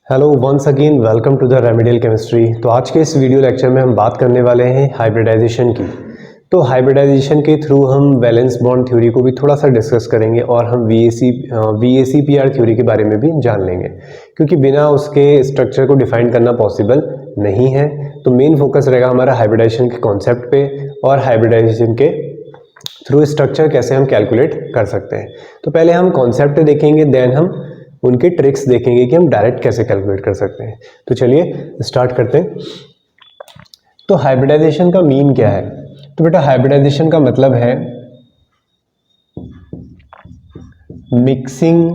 Hello once again welcome to the remedial chemistry. तो आज के इस वीडियो लेक्चर में हम बात करने वाले हैं हाइब्रिडाइजेशन की। तो हाइब्रिडाइजेशन के थ्रू हम वैलेंस बॉन्ड थ्योरी को भी थोड़ा सा डिस्कस करेंगे और हम VAC-PR थ्योरी के बारे में भी जान लेंगे, क्योंकि बिना उसके स्ट्रक्चर को डिफाइन करना पॉसिबल नहीं है। तो मेन फोकस रहेगा हमारा हाइब्रिडाइजेशन के कॉन्सेप्ट पे और हाइब्रिडाइजेशन के थ्रू स्ट्रक्चर कैसे हम कैलकुलेट कर सकते हैं। तो पहले हम कॉन्सेप्ट देखेंगे, देन हम उनके ट्रिक्स देखेंगे कि हम डायरेक्ट कैसे कैलकुलेट कर सकते हैं। तो चलिए स्टार्ट करते हैं। तो हाइब्रिडाइजेशन का मीन क्या है? तो बेटा हाइब्रिडाइजेशन का मतलब है मिक्सिंग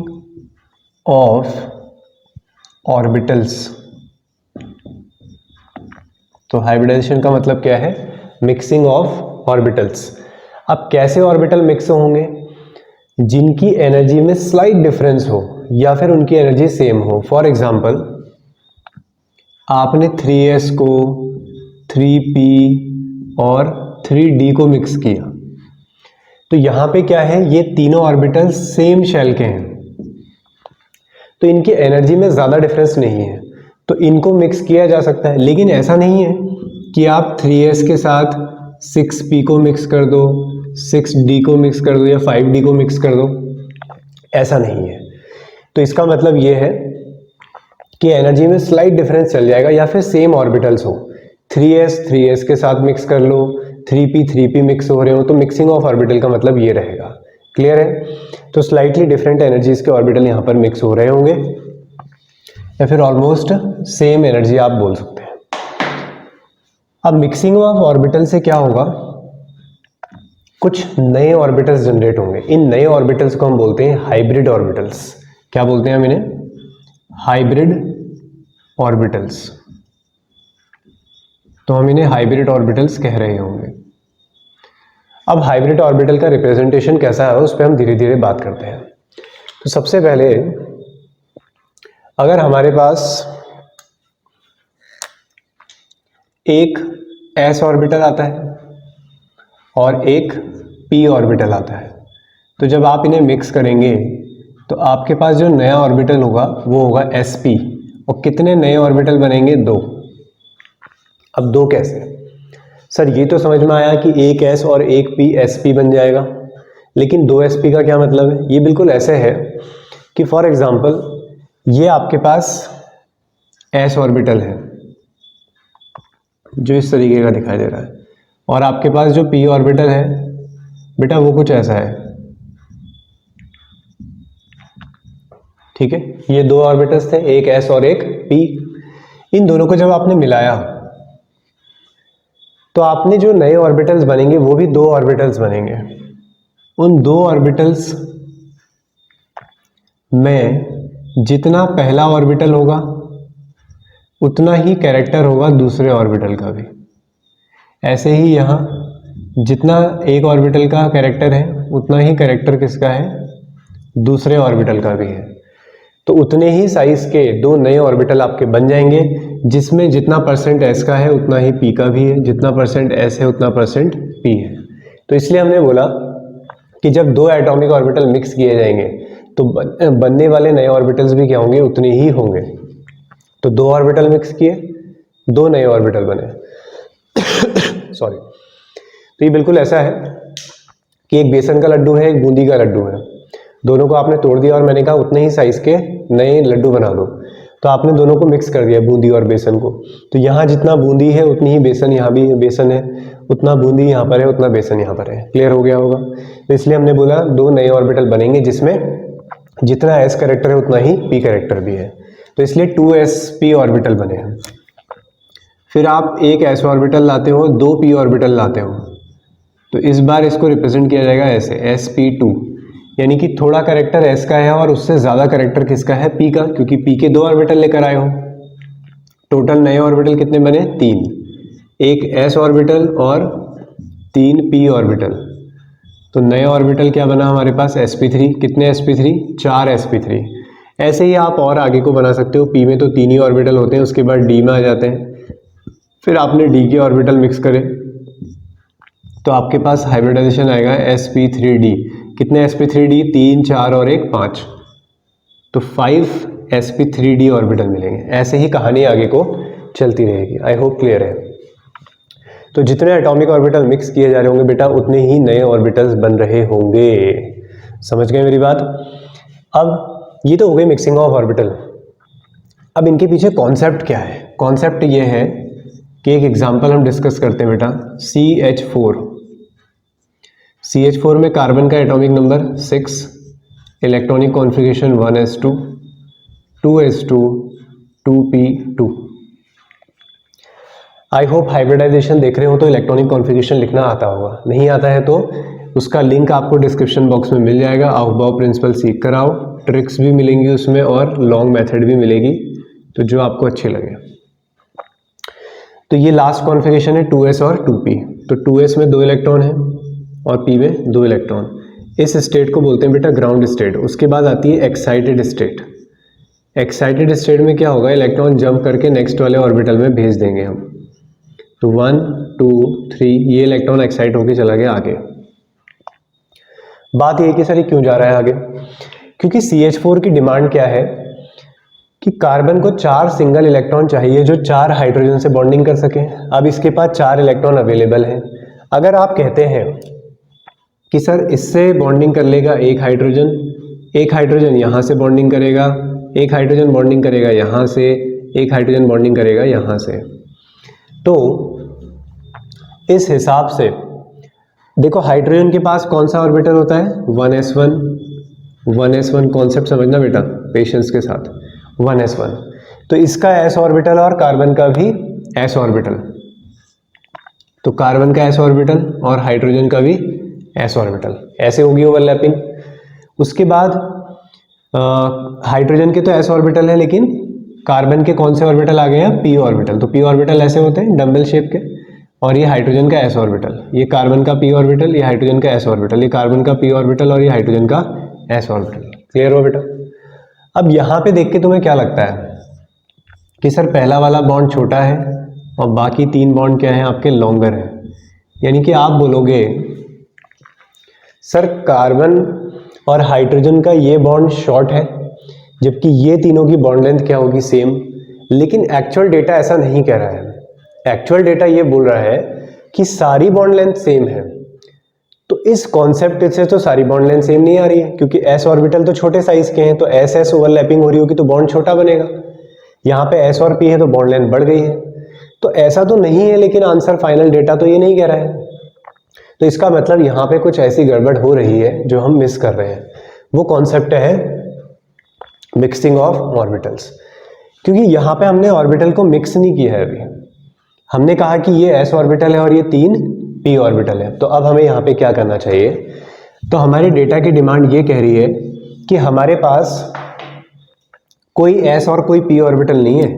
ऑफ ऑर्बिटल्स। तो हाइब्रिडाइजेशन का मतलब क्या है? Mixing of orbitals. अब कैसे ऑर्बिटल मिक्स होंगे? जिनकी एनर्जी में स्लाइट डिफरेंस हो या फिर उनकी एनर्जी सेम हो। फॉर एग्जांपल आपने 3s को 3p और 3d को मिक्स किया, तो यहां पे क्या है, ये तीनों ऑर्बिटल सेम शेल के हैं, तो इनकी एनर्जी में ज़्यादा डिफरेंस नहीं है, तो इनको मिक्स किया जा सकता है। लेकिन ऐसा नहीं है कि आप 3s के साथ 6p को मिक्स कर दो, 6d को मिक्स कर दो या 5d को मिक्स कर दो, ऐसा नहीं है। तो इसका मतलब ये है कि एनर्जी में स्लाइट डिफरेंस चल जाएगा, या फिर सेम ऑर्बिटल्स हो, 3s के साथ मिक्स कर लो, 3p मिक्स हो रहे हो, तो मिक्सिंग ऑफ ऑर्बिटल का मतलब ये रहेगा। क्लियर है? तो स्लाइटली डिफरेंट एनर्जीज के ऑर्बिटल यहाँ पर मिक्स हो रहे होंगे, या फिर ऑलमोस्ट सेम एनर्जी आप बोल सकते हैं। अब मिक्सिंग ऑफ ऑर्बिटल से क्या होगा, कुछ नए ऑर्बिटल्स जनरेट होंगे। इन नए ऑर्बिटल्स को हम बोलते हैं हाइब्रिड ऑर्बिटल्स। क्या बोलते हैं हम इन्हें? Hybrid orbitals. तो हम इन्हें हाइब्रिड ऑर्बिटल्स कह रहे होंगे। अब हाइब्रिड ऑर्बिटल का रिप्रेजेंटेशन कैसा है उस पर हम धीरे धीरे बात करते हैं। तो सबसे पहले अगर हमारे पास एक s ऑर्बिटल आता है और एक p ऑर्बिटल आता है, तो जब आप इन्हें मिक्स करेंगे तो आपके पास जो नया ऑर्बिटल होगा वो होगा sp, और कितने नए ऑर्बिटल बनेंगे? 2। अब 2 कैसे? सर ये तो समझ में आया कि एक s और एक p sp बन जाएगा, लेकिन 2 sp का क्या मतलब है? ये बिल्कुल ऐसे है कि फॉर एग्जांपल ये आपके पास s ऑर्बिटल है जो इस तरीके का दिखाई दे रहा है, और आपके पास जो p ऑर्बिटल है बेटा वो कुछ ऐसा है। ठीक है, ये 2 ऑर्बिटल्स थे, एक s और एक p। इन दोनों को जब आपने मिलाया तो आपने जो नए ऑर्बिटल्स बनेंगे वो भी 2 ऑर्बिटल्स बनेंगे। उन 2 ऑर्बिटल्स में जितना पहला ऑर्बिटल होगा उतना ही कैरेक्टर होगा दूसरे ऑर्बिटल का भी। ऐसे ही यहाँ जितना एक ऑर्बिटल का कैरेक्टर है उतना ही कैरेक्टर किसका है? दूसरे ऑर्बिटल का भी है। तो उतने ही साइज के 2 नए ऑर्बिटल आपके बन जाएंगे, जिसमें जितना परसेंट s का है उतना ही p का भी है, जितना परसेंट s है उतना परसेंट p है। तो इसलिए हमने बोला कि जब 2 एटॉमिक ऑर्बिटल मिक्स किए जाएंगे तो बनने वाले नए ऑर्बिटल्स भी क्या होंगे? उतने ही होंगे। तो 2 ऑर्बिटल मिक्स किए, 2 नए ऑर्बिटल बने। सॉरी। तो ये बिल्कुल ऐसा है कि एक बेसन का लड्डू है, एक बूंदी का लड्डू है, दोनों को आपने तोड़ दिया और मैंने कहा उतने ही साइज के नए लड्डू बना दो। तो आपने दोनों को मिक्स कर दिया, बूंदी और बेसन को। तो यहाँ जितना बूंदी है उतनी ही बेसन, यहाँ भी बेसन है, उतना बूंदी यहाँ पर है उतना बेसन यहाँ पर है। क्लियर हो गया होगा? तो इसलिए हमने बोला 2 नए ऑर्बिटल बनेंगे जिसमें जितना s कैरेक्टर है उतना ही p कैरेक्टर भी है। तो इसलिए 2sp ऑर्बिटल बने हैं। फिर आप एक s ऑर्बिटल लाते हो, 2 p ऑर्बिटल लाते हो, तो इस बार इसको रिप्रेजेंट किया जाएगा ऐसे sp2, यानी कि थोड़ा कैरेक्टर s का है और उससे ज़्यादा कैरेक्टर किसका है? p का, क्योंकि p के 2 ऑर्बिटल लेकर आए हो। टोटल नए ऑर्बिटल कितने बने? 3, एक s ऑर्बिटल और 3 p ऑर्बिटल। तो नए ऑर्बिटल क्या बना हमारे पास? sp3। कितने sp3? 4 sp3। ऐसे ही आप और आगे को बना सकते हो। p में तो 3 ही ऑर्बिटल होते हैं, उसके बाद d में आ जाते हैं, फिर आपने d के ऑर्बिटल मिक्स करे तो आपके पास हाइब्रिडाइजेशन आएगा sp3d। कितने sp3d? 3, 4 और 1, 5। तो 5 sp3d ऑर्बिटल मिलेंगे। ऐसे ही कहानी आगे को चलती रहेगी। आई होप क्लियर है। तो जितने एटॉमिक ऑर्बिटल मिक्स किए जा रहे होंगे बेटा उतने ही नए ऑर्बिटल्स बन रहे होंगे। समझ गए मेरी बात? अब ये तो हो गई मिक्सिंग ऑफ ऑर्बिटल। अब इनके पीछे कॉन्सेप्ट क्या है? कॉन्सेप्ट ये है कि एक एग्जांपल हम डिस्कस करते हैं बेटा, CH4। CH4 में कार्बन का atomic number 6, electronic configuration 1s2, 2s2, 2p2। I hope hybridisation देख रहे हो तो इलेक्ट्रॉनिक कॉन्फ़िगरेशन लिखना आता होगा। नहीं आता है तो उसका लिंक आपको डिस्क्रिप्शन बॉक्स में मिल जाएगा। अफबाउ प्रिंसिपल सीख कर आओ, ट्रिक्स भी मिलेंगी उसमें और लॉन्ग मेथड भी मिलेगी, तो जो आपको अच्छी लगे। तो ये लास्ट कॉन्फ़िगरेशन है 2s और 2p। तो 2s में 2 इलेक्ट्रॉन है और p में 2 इलेक्ट्रॉन। इस स्टेट को बोलते हैं बेटा ग्राउंड स्टेट। उसके बाद आती है एक्साइटेड स्टेट। एक्साइटेड स्टेट में क्या होगा, इलेक्ट्रॉन जंप करके नेक्स्ट वाले ऑर्बिटल में भेज देंगे हम। तो 1 2 3 ये इलेक्ट्रॉन एक्साइट होके चला गया आगे। बात ये कि सर ये क्यों जा रहा है आगे? क्योंकि CH4 की डिमांड क्या है कि कार्बन को 4 सिंगल इलेक्ट्रॉन चाहिए जो 4 हाइड्रोजन से बॉन्डिंग कर सके। अब इसके पास 4 इलेक्ट्रॉन अवेलेबल हैं। अगर आप कहते हैं कि सर इससे बॉन्डिंग कर लेगा एक हाइड्रोजन यहाँ से बॉन्डिंग करेगा, एक हाइड्रोजन बॉन्डिंग करेगा यहाँ से, एक हाइड्रोजन बॉन्डिंग करेगा यहाँ से, तो इस हिसाब से देखो हाइड्रोजन के पास कौन सा ऑर्बिटल होता है, 1s1 कॉन्सेप्ट समझना बेटा पेशेंस के साथ, 1s1। तो इसका s ऑर्बिटल और कार्बन का भी s ऑर्बिटल, तो कार्बन का s ऑर्बिटल और हाइड्रोजन का भी s ऑर्बिटल, ऐसे होगी ओवरलैपिंग। उसके बाद हाइड्रोजन के तो s ऑर्बिटल है लेकिन कार्बन के कौन से ऑर्बिटल आ गए हैं, p ऑर्बिटल। तो p ऑर्बिटल ऐसे होते हैं डम्बल शेप के, और ये हाइड्रोजन का s ऑर्बिटल, ये कार्बन का p ऑर्बिटल, ये हाइड्रोजन का s ऑर्बिटल, ये कार्बन का p ऑर्बिटल और ये हाइड्रोजन का s ऑर्बिटल। क्लियर हो बेटा? अब यहाँ पे देख के तुम्हें क्या लगता है कि सर पहला वाला बॉन्ड छोटा है और बाकी 3 बॉन्ड क्या है आपके लॉन्गर है, यानी कि आप बोलोगे सर कार्बन और हाइड्रोजन का ये बॉन्ड शॉर्ट है जबकि ये तीनों की बॉन्ड लेंथ क्या होगी, सेम। लेकिन एक्चुअल डेटा ऐसा नहीं कह रहा है। एक्चुअल डेटा ये बोल रहा है कि सारी बॉन्ड लेंथ सेम है। तो इस कॉन्सेप्ट से तो सारी बॉन्ड लेंथ सेम नहीं आ रही है क्योंकि s ऑर्बिटल तो छोटे साइज के हैं, तो s ओवरलैपिंग हो रही होगी तो बॉन्ड छोटा बनेगा। यहाँ पे s और p है तो बॉन्ड लेंथ बढ़ गई है। तो ऐसा तो नहीं है, लेकिन आंसर फाइनल डेटा तो ये नहीं कह रहा है। तो इसका मतलब यहाँ पे कुछ ऐसी गड़बड़ हो रही है जो हम मिस कर रहे हैं। वो कॉन्सेप्ट है मिक्सिंग ऑफ ऑर्बिटल्स, क्योंकि यहाँ पे हमने ऑर्बिटल को मिक्स नहीं किया है अभी। हमने कहा कि ये s ऑर्बिटल है और ये 3 p ऑर्बिटल है। तो अब हमें यहाँ पे क्या करना चाहिए, तो हमारी डेटा की डिमांड ये कह रही है कि हमारे पास कोई s और कोई p ऑर्बिटल नहीं है,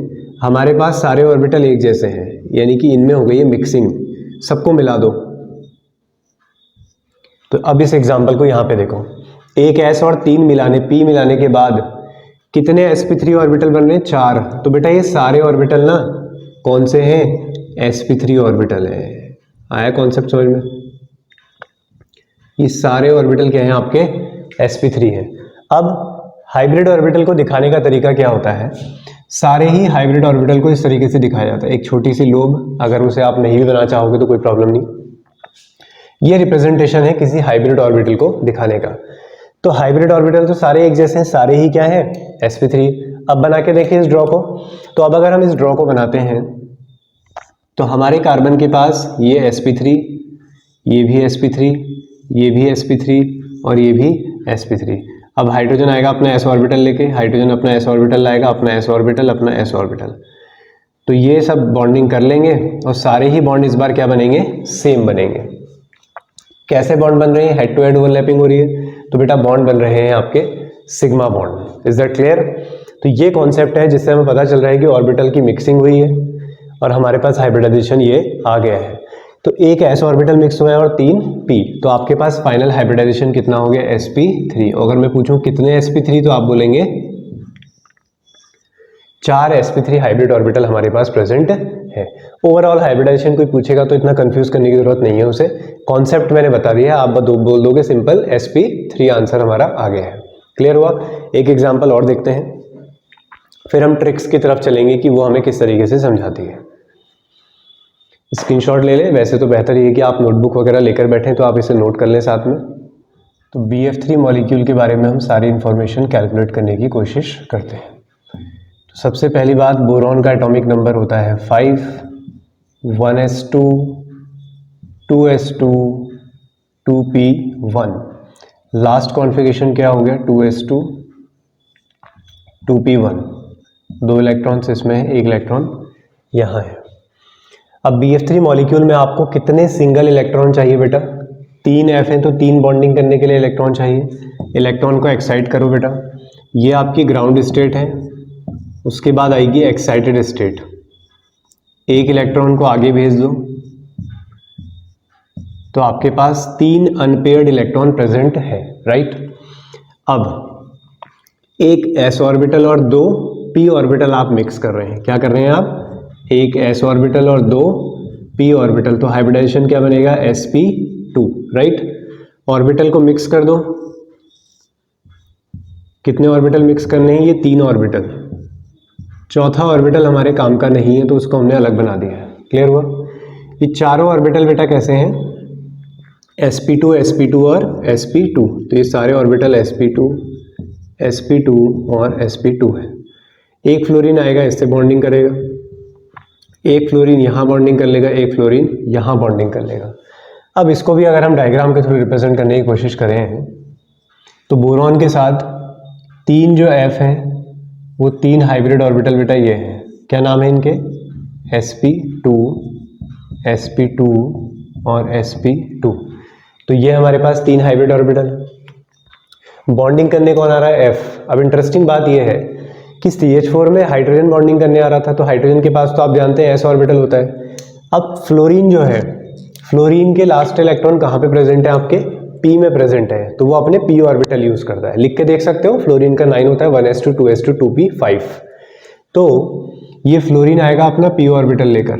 हमारे पास सारे ऑर्बिटल एक जैसे हैं, यानी कि इनमें हो गई है मिक्सिंग, सबको मिला दो। तो अब इस एग्जांपल को यहाँ पे देखो, एक s और 3 मिलाने p मिलाने के बाद कितने sp3 ऑर्बिटल बन रहे हैं, 4। तो बेटा ये सारे ऑर्बिटल ना कौन से हैं, sp3 ऑर्बिटल है। आया कॉन्सेप्ट समझ में? ये सारे ऑर्बिटल क्या हैं आपके, sp3 है। अब हाइब्रिड ऑर्बिटल को दिखाने का तरीका क्या होता है, सारे ही हाइब्रिड ऑर्बिटल को इस तरीके से दिखाया जाता है। एक छोटी सी लोब, अगर उसे आप नहीं भी बनाना चाहोगे तो कोई प्रॉब्लम नहीं। ये रिप्रेजेंटेशन है किसी हाइब्रिड ऑर्बिटल को दिखाने का। तो हाइब्रिड ऑर्बिटल तो सारे एक जैसे हैं, सारे ही क्या है, sp3। अब बना के देखिए इस ड्रॉ को। तो अब अगर हम इस ड्रॉ को बनाते हैं तो हमारे कार्बन के पास ये sp3, ये भी sp3, ये भी sp3 और ये भी sp3। अब हाइड्रोजन आएगा अपना s ऑर्बिटल लेके, हाइड्रोजन अपना s ऑर्बिटल लाएगा, अपना s ऑर्बिटल, अपना s ऑर्बिटल। तो ये सब बॉन्डिंग कर लेंगे और सारे ही बॉन्ड इस बार क्या बनेंगे, सेम बनेंगे। कैसे बॉन्ड बन रहे हैं, हेड टू हेड ओवरलैपिंग हो रही है, तो बेटा बॉन्ड बन रहे हैं आपके sigma bond. Is that clear? तो ये कॉन्सेप्ट है जिससे हमें पता चल रहा है कि ऑर्बिटल की मिक्सिंग हुई है और हमारे पास हाइब्रिडाइजेशन ये आ गया है। तो एक s ऑर्बिटल मिक्स हुआ है और 3 p, तो आपके पास फाइनल हाइब्रिडाइजेशन कितना हो गया, sp3। अगर मैं पूछूं कितने sp3, तो आप बोलेंगे 4 sp3 हाइब्रिड ऑर्बिटल हमारे पास प्रेजेंट है। ओवरऑल हाइब्रिडाइजेशन कोई पूछेगा तो इतना कंफ्यूज करने की जरूरत नहीं है उसे, कॉन्सेप्ट मैंने बता दिया, आप बोल दोगे सिंपल sp3, आंसर हमारा आ गया है। क्लियर हुआ? एक एग्जांपल और देखते हैं। फिर हम ट्रिक्स की तरफ चलेंगे कि वो हमें किस तरीके से समझाती है। स्क्रीनशॉट ले लें, वैसे तो बेहतर ये है कि आप नोटबुक वगैरह लेकर बैठें तो आप इसे नोट कर लें साथ में। तो BF3 मॉलिक्यूल के बारे में हम सारी इंफॉर्मेशन कैलकुलेट करने की कोशिश करते हैं। तो सबसे पहली बात, बोरॉन का एटॉमिक नंबर होता है 5, 1s2, 2s2, 2p1। Last configuration क्या हो गया, 2s2, 2p1। 2 इलेक्ट्रॉन्स इसमें है, 1 इलेक्ट्रॉन यहाँ है। अब BF3 मॉलिक्यूल में आपको कितने सिंगल इलेक्ट्रॉन चाहिए बेटा, 3 F हैं तो 3 बॉन्डिंग करने के लिए इलेक्ट्रॉन चाहिए। इलेक्ट्रॉन को एक्साइट करो बेटा, ये आपकी ग्राउंड स्टेट है, उसके बाद आएगी एक्साइटेड स्टेट। 1 इलेक्ट्रॉन को आगे भेज दो तो आपके पास 3 अनपेयर्ड इलेक्ट्रॉन प्रेजेंट है, राइट। अब एक s ऑर्बिटल और 2 p ऑर्बिटल आप मिक्स कर रहे हैं। क्या कर रहे हैं आप, एक s ऑर्बिटल और 2 p ऑर्बिटल, तो हाइब्रिडाइजेशन क्या बनेगा, sp2, राइट। ऑर्बिटल को मिक्स कर दो, कितने ऑर्बिटल मिक्स करने हैं, ये 3 ऑर्बिटल। चौथा ऑर्बिटल हमारे काम का नहीं है तो उसको हमने अलग बना दिया है, क्लियर हुआ। ये चारों ऑर्बिटल बेटा कैसे हैं, sp2, sp2 और sp2, तो ये सारे ऑर्बिटल sp2, sp2 और sp2 है। एक फ्लोरीन आएगा, इससे बॉन्डिंग करेगा, एक फ्लोरीन यहाँ बॉन्डिंग कर लेगा, एक फ्लोरीन यहाँ बॉन्डिंग कर लेगा। अब इसको भी अगर हम डायग्राम के थ्रू रिप्रेजेंट करने की कोशिश करें तो बोरॉन के साथ 3 जो F हैं वो 3 हाइब्रिड ऑर्बिटल बेटा ये हैं, क्या नाम है इनके, sp2, sp2 और sp2। तो ये हमारे पास 3 हाइब्रिड ऑर्बिटल। बॉन्डिंग करने कौन आ रहा है, F। अब इंटरेस्टिंग बात ये है कि CH4 में हाइड्रोजन बॉन्डिंग करने आ रहा था, तो हाइड्रोजन के पास तो आप जानते हैं s ऑर्बिटल होता है। अब फ्लोरीन जो है, फ्लोरीन के लास्ट इलेक्ट्रॉन कहाँ पे प्रेजेंट है, आपके p में प्रेजेंट है, तो वो अपने p ऑर्बिटल यूज करता है। लिख के देख सकते हो, फ्लोरीन का 9 होता है, 1s2, 2s2, 2p5। तो ये फ्लोरीन आएगा अपना p ऑर्बिटल लेकर,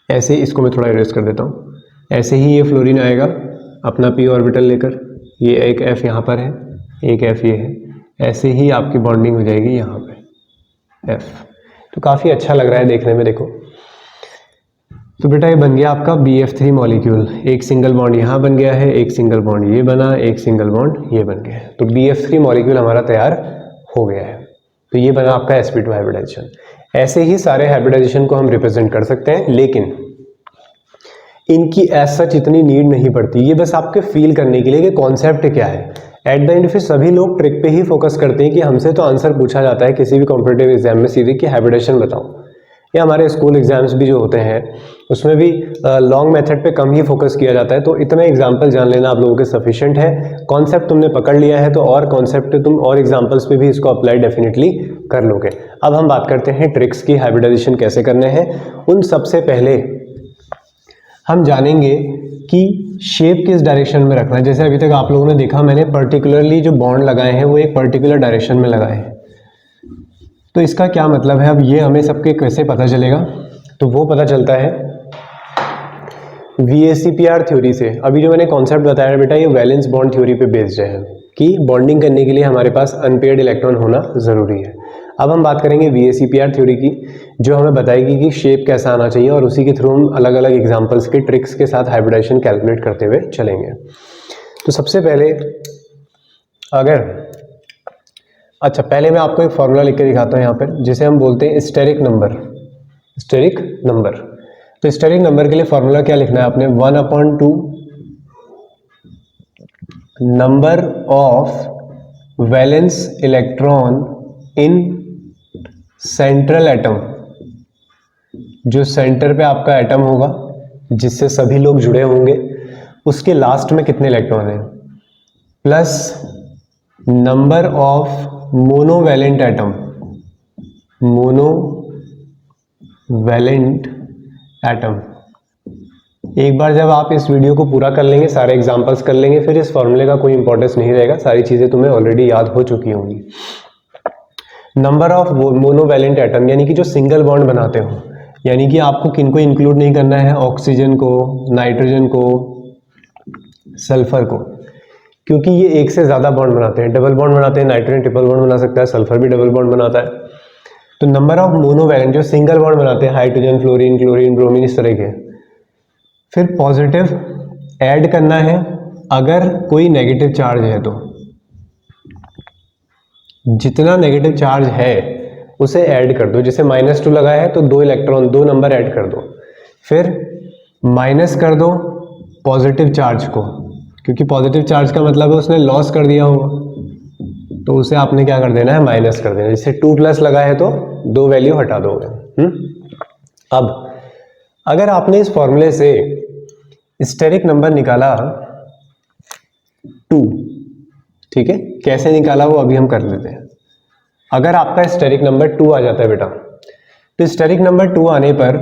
ऐसे इसको मैं थोड़ा इरेज कर देता हूँ। ऐसे ही ये फ्लोरीन आएगा अपना p ऑर्बिटल लेकर, ये एक F यहाँ पर है, एक F ये है, ऐसे ही आपकी बॉन्डिंग हो जाएगी यहाँ पे F। तो काफ़ी अच्छा लग रहा है देखने में, देखो। तो बेटा ये बन गया आपका BF3 मॉलिक्यूल, एक सिंगल बॉन्ड यहाँ बन गया है, एक सिंगल बॉन्ड ये बना, एक सिंगल बॉन्ड ये बन गया है। तो BF3 मॉलिक्यूल हमारा तैयार हो गया है। तो ये बना आपका sp2 हाइब्रिडाइजेशन। ऐसे ही सारे हाइब्रिडाइजेशन को हम रिप्रेजेंट कर सकते हैं, लेकिन इनकी एज सच इतनी नीड नहीं पड़ती, ये बस आपके फील करने के लिए कि कॉन्सेप्ट क्या है। एट द एंड फिर सभी लोग ट्रिक पे ही फोकस करते हैं कि हमसे तो आंसर पूछा जाता है किसी भी कॉम्पिटिटिव एग्जाम में सीधे कि हाइब्रिडेशन बताओ, या हमारे स्कूल एग्जाम्स भी जो होते हैं उसमें भी लॉन्ग मेथड पे कम ही फोकस किया जाता है। तो इतना एग्जाम्पल जान लेना आप लोगों के सफिशिएंट है। कॉन्सेप्ट तुमने पकड़ लिया है तो और कॉन्सेप्ट तुम और एग्जाम्पल्स पे भी इसको अप्लाई डेफिनेटली कर लोगे। अब हम बात करते हैं ट्रिक्स की, हाइब्रिडाइजेशन कैसे करने हैं। उन सबसे पहले हम जानेंगे कि शेप किस डायरेक्शन में रखना है। जैसे अभी तक आप लोगों ने देखा, मैंने पर्टिकुलरली जो बॉन्ड लगाए हैं वो एक पर्टिकुलर डायरेक्शन में लगाए हैं। तो इसका क्या मतलब है, अब ये हमें सबके कैसे पता चलेगा, तो वो पता चलता है VACPR थ्योरी से। अभी जो मैंने कॉन्सेप्ट बताया बेटा, ये वैलेंस बॉन्ड थ्योरी पे बेस्ड है कि बॉन्डिंग करने के लिए हमारे पास अनपेयर्ड इलेक्ट्रॉन होना ज़रूरी है। अब हम बात करेंगे VACPR थ्योरी की, जो हमें बताएगी कि शेप कैसा आना चाहिए, और उसी के थ्रू हम अलग अलग एग्जाम्पल्स के ट्रिक्स के साथ हाइब्रिडाइजेशन कैलकुलेट करते हुए चलेंगे। तो सबसे पहले पहले मैं आपको एक फॉर्मूला लिख के दिखाता हूँ यहाँ पर, जिसे हम बोलते हैं स्टेरिक नंबर। स्टेरिक नंबर, तो स्टेरिक नंबर के लिए फॉर्मूला क्या लिखना है आपने, 1/2 number of valence electron in central atom. जो सेंटर पे आपका एटम होगा जिससे सभी लोग जुड़े होंगे, उसके लास्ट में कितने इलेक्ट्रॉन हैं, plus number of monovalent atom, monovalent atom. एक बार जब आप इस वीडियो को पूरा कर लेंगे, सारे एग्जांपल्स कर लेंगे, फिर इस फॉर्मूले का कोई इंपॉर्टेंस नहीं रहेगा, सारी चीजें तुम्हें ऑलरेडी याद हो चुकी होंगी। नंबर ऑफ मोनोवैलेंट एटम यानी कि जो सिंगल बॉन्ड बनाते हो, यानी कि आपको किनको इंक्लूड नहीं करना है, ऑक्सीजन को, नाइट्रोजन को, सल्फर को, क्योंकि ये एक से ज़्यादा बॉन्ड बनाते हैं, डबल बॉन्ड बनाते हैं, नाइट्रोजन ट्रिपल बॉन्ड बना सकता है, सल्फर भी डबल बॉन्ड बनाता है। तो नंबर ऑफ मोनोवैलेंट जो सिंगल बॉन्ड बनाते हैं, हाइड्रोजन, फ्लोरीन, क्लोरीन, ब्रोमीन, इस तरह के। फिर पॉजिटिव ऐड करना है अगर कोई नेगेटिव चार्ज है तो, जितना नेगेटिव चार्ज है उसे ऐड कर दो। जैसे -2 लगा है तो 2 इलेक्ट्रॉन, 2 नंबर ऐड कर दो। फिर माइनस कर दो पॉजिटिव चार्ज को, क्योंकि पॉजिटिव चार्ज का मतलब है उसने लॉस कर दिया होगा, तो उसे आपने क्या कर देना है, माइनस कर देना। जैसे 2+ लगा है तो 2 वैल्यू हटा दोगे। अब अगर आपने इस फॉर्मूले से स्टेरिक नंबर निकाला 2, ठीक है, कैसे निकाला वो अभी हम कर लेते हैं। अगर आपका स्टेरिक नंबर 2 आ जाता है बेटा, तो स्टेरिक नंबर 2 आने पर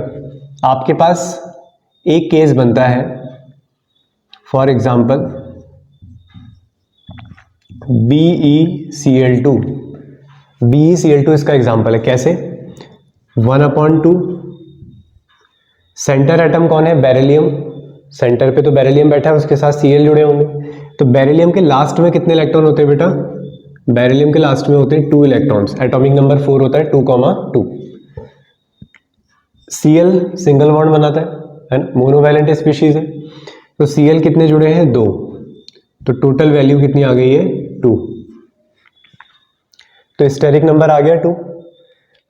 आपके पास एक केस बनता है, फॉर एग्जाम्पल BeCl2। BeCl2 इसका एग्जाम्पल है। कैसे? 1/2, सेंटर एटम कौन है, बेरिलियम, सेंटर पे तो बेरिलियम बैठा है, उसके साथ Cl जुड़े होंगे। तो बेरिलियम के लास्ट में कितने इलेक्ट्रॉन होते हैं बेटा, बेरिलियम के लास्ट में होते हैं 2 इलेक्ट्रॉन्स, एटॉमिक नंबर 4 होता है 2,2। Cl सिंगल बॉन्ड बनाता है ना, मोनोवैलेंट स्पीशीज है, तो Cl कितने जुड़े हैं, 2, तो टोटल वैल्यू कितनी आ गई है, 2। तो स्टेरिक नंबर आ गया 2।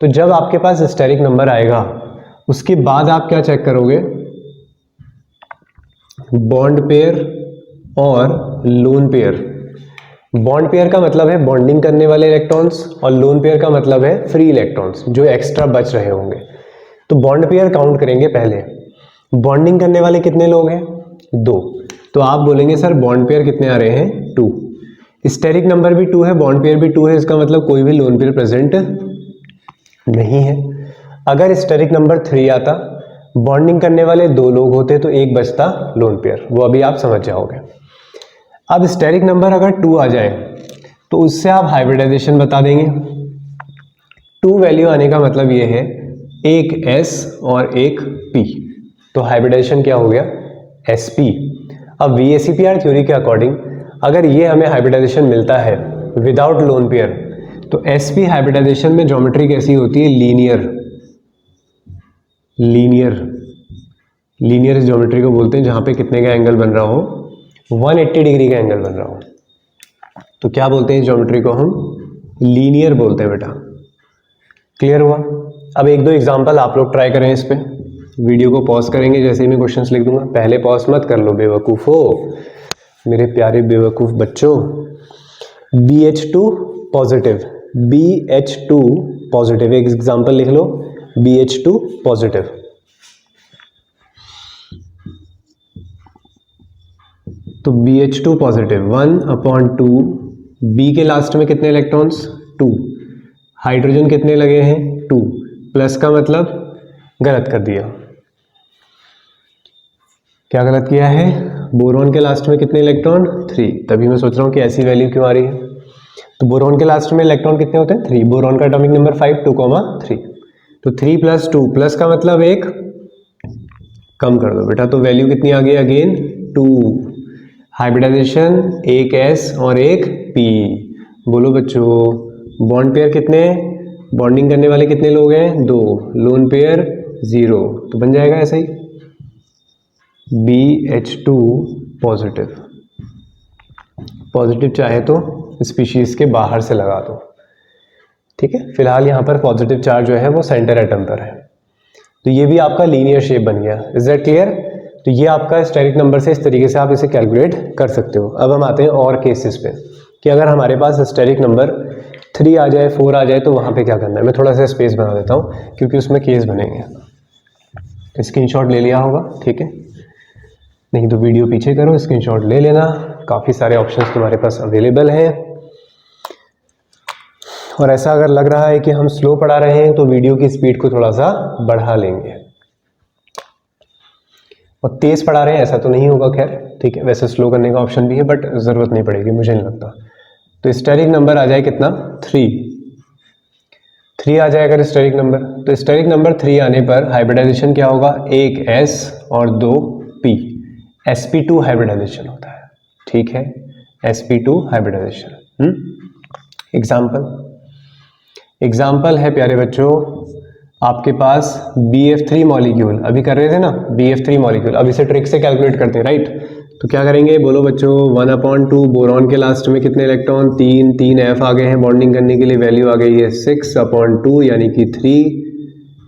तो जब आपके पास स्टेरिक नंबर आएगा उसके बाद आप क्या चेक करोगे, बॉन्ड पेयर और लोन पेयर। बॉन्ड पेयर का मतलब है बॉन्डिंग करने वाले इलेक्ट्रॉन्स, और लोन पेयर का मतलब है फ्री इलेक्ट्रॉन्स जो एक्स्ट्रा बच रहे होंगे। तो बॉन्ड पेयर काउंट करेंगे पहले। बॉन्डिंग करने वाले कितने लोग हैं, 2, तो आप बोलेंगे सर बॉन्ड पेयर कितने आ रहे हैं, 2। स्टेरिक नंबर भी 2 है, बॉन्ड पेयर भी 2 है, इसका मतलब कोई भी लोन पेयर प्रेजेंट नहीं है। अगर स्टेरिक नंबर 3 आता, बॉन्डिंग करने वाले 2 लोग होते तो एक बचता लोन पेयर, वो अभी आप समझ जाओगे। अब स्टेरिक नंबर अगर 2 आ जाए तो उससे आप हाइब्रिडाइजेशन बता देंगे। 2 वैल्यू आने का मतलब ये है एक S और एक P, तो हाइब्रिडाइजेशन क्या हो गया, Sp। अब VSEPR थ्योरी के अकॉर्डिंग अगर ये हमें हाइब्रिडाइजेशन मिलता है विदाउट लोन पेयर, तो Sp हाइब्रिडाइजेशन में ज्योमेट्री कैसी होती है, लीनियर ज्योमेट्री को बोलते हैं, जहां पे कितने का एंगल बन रहा हो, 180 डिग्री का एंगल बन रहा हो, तो क्या बोलते हैं इस ज्योमेट्री को, हम लीनियर बोलते हैं बेटा। क्लियर हुआ? अब 1-2 एग्जांपल आप लोग ट्राई करें इस पे। वीडियो को पॉज करेंगे जैसे ही मैं क्वेश्चंस लिख दूंगा, पहले पॉज मत कर लो बेवकूफ़ो, मेरे प्यारे बेवकूफ़ बच्चों। BH2 पॉजिटिव, BH2 पॉजिटिव, एक एग्जांपल लिख लो, BH2 पॉजिटिव। तो BH2 पॉजिटिव 1/2, B के लास्ट में कितने इलेक्ट्रॉन्स, 2, हाइड्रोजन कितने लगे हैं, 2, प्लस का मतलब गलत कर दिया, क्या गलत किया है, बोरॉन के लास्ट में कितने इलेक्ट्रॉन, 3, तभी मैं सोच रहा हूँ कि ऐसी वैल्यू क्यों आ रही है। तो बोरॉन के लास्ट में इलेक्ट्रॉन कितने होते हैं, 3, बोरॉन का एटॉमिक नंबर 5, 2,3, तो 3 + 2, प्लस का मतलब 1, कम कर दो बेटा, तो वैल्यू कितनी आ गई, अगेन 2। हाइब्रिडाइजेशन एक S और एक P। बोलो बच्चों, बॉन्ड पेयर कितने, बॉन्डिंग करने वाले कितने लोग हैं, 2, लोन पेयर 0, तो बन जाएगा ऐसा ही BH2 पॉजिटिव। पॉजिटिव चाहे तो स्पीशीज के बाहर से लगा दो, ठीक है। फिलहाल यहाँ पर पॉजिटिव चार्ज जो है वो सेंटर एटम पर है, तो ये भी आपका लीनियर शेप बन गया। Is that clear? तो ये आपका स्टेरिक नंबर से इस तरीके से आप इसे कैलकुलेट कर सकते हो। अब हम आते हैं और केसेस पे कि अगर हमारे पास स्टेरिक नंबर 3 आ जाए, 4 आ जाए, तो वहाँ पे क्या करना है। मैं थोड़ा सा स्पेस बना देता हूँ क्योंकि उसमें केस बनेंगे। स्क्रीनशॉट ले लिया होगा, ठीक है, नहीं तो वीडियो पीछे करो, स्क्रीनशॉट ले लेना, काफ़ी सारे ऑप्शंस तुम्हारे पास अवेलेबल हैं। और ऐसा अगर लग रहा है कि हम स्लो पढ़ा रहे हैं तो वीडियो की स्पीड को थोड़ा सा बढ़ा लेंगे, और तेज पढ़ा रहे हैं ऐसा तो नहीं होगा, खैर ठीक है। वैसे स्लो करने का ऑप्शन भी है बट ज़रूरत नहीं पड़ेगी, मुझे नहीं लगता। तो स्टेरिक नंबर आ जाए कितना, 3 आ जाए अगर स्टेरिक नंबर, तो स्टेरिक नंबर 3 आने पर हाइब्रिडाइजेशन क्या होगा, एक S और 2 P, sp2 हाइब्रिडाइजेशन होता है, ठीक है। sp2 hybridisation. एग्जाम्पल है प्यारे बच्चों, आपके पास BF3 मॉलिक्यूल, अभी कर रहे थे ना BF3 मॉलिक्यूल, अब इसे ट्रिक से कैलकुलेट करते हैं, राइट। तो क्या करेंगे बोलो बच्चों, 1/2 बोरॉन के लास्ट में कितने इलेक्ट्रॉन, 3 F आ गए हैं बॉन्डिंग करने के लिए, वैल्यू आ गई है 6/2 यानी कि 3।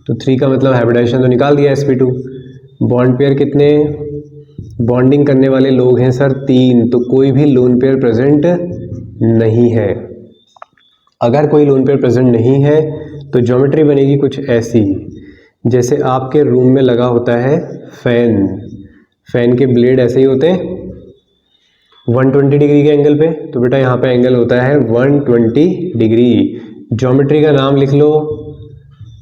तो 3 का मतलब हाइब्रिडाइजेशन तो निकाल दिया sp2। बॉन्ड पेयर कितने बॉन्डिंग करने वाले लोग हैं सर, 3, तो कोई भी लोन पेयर प्रेजेंट नहीं है। अगर कोई लोन पेयर प्रेजेंट नहीं है तो ज्योमेट्री बनेगी कुछ ऐसी, जैसे आपके रूम में लगा होता है फैन के ब्लेड ऐसे ही होते हैं 120 डिग्री के एंगल पे, तो बेटा यहाँ पे एंगल होता है 120 डिग्री। ज्योमेट्री का नाम लिख लो,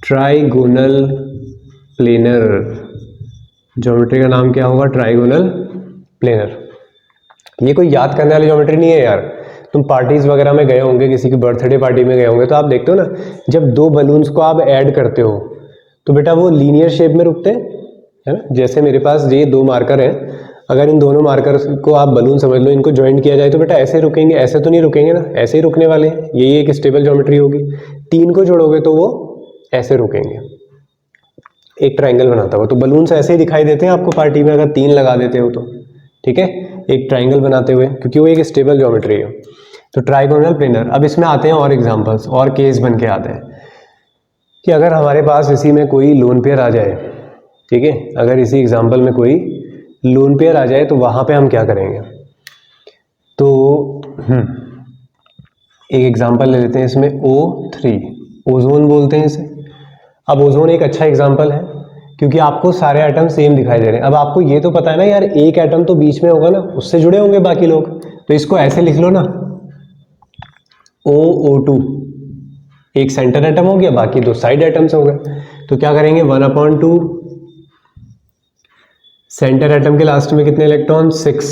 ट्राइगोनल प्लेनर। ज्योमेट्री का नाम क्या होगा, ट्राइगोनल प्लेनर। ये कोई याद करने वाली ज्योमेट्री नहीं है यार। तुम पार्टीज वगैरह में गए होंगे, किसी की बर्थडे पार्टी में गए होंगे, तो आप देखते हो ना, जब दो बलून्स को आप ऐड करते हो तो बेटा वो लीनियर शेप में रुकते हैं, है ना। जैसे मेरे पास ये 2 मार्कर हैं, अगर इन दोनों मार्कर को आप बलून समझ लो, इनको ज्वाइन किया जाए तो बेटा ऐसे रुकेंगे, ऐसे तो नहीं रुकेंगे ना, ऐसे ही रुकने वाले हैं। यही एक स्टेबल ज्योमेट्री होगी। 3 को जोड़ोगे तो वो ऐसे रुकेंगे, एक ट्राइंगल बनाता हुआ। तो बलून्स ऐसे ही दिखाई देते हैं आपको पार्टी में, अगर 3 लगा देते हो तो, ठीक है, एक ट्राइंगल बनाते हुए, क्योंकि वो एक स्टेबल ज्योमेट्री है। तो ट्राइगोनल प्लेनर। अब इसमें आते हैं और एग्जांपल्स, और केस बन के आते हैं कि अगर हमारे पास इसी में कोई लोन पेयर आ जाए, ठीक है, अगर इसी एग्जांपल में कोई लोन पेयर आ जाए तो वहां पे हम क्या करेंगे। तो एक एग्जांपल ले लेते हैं इसमें, O3, ओजोन बोलते हैं इसे। अब ओजोन एक अच्छा एग्जांपल है क्योंकि आपको सारे एटम सेम दिखाई दे रहे हैं। अब आपको ये तो पता है ना यार, एक एटम तो बीच में होगा ना, उससे जुड़े होंगे बाकी लोग, तो इसको ऐसे लिख लो ना, OO2, एक सेंटर एटम हो गया, बाकी 2 साइड एटम्स हो गए। तो क्या करेंगे, 1/2 सेंटर एटम के लास्ट में कितने इलेक्ट्रॉन, 6,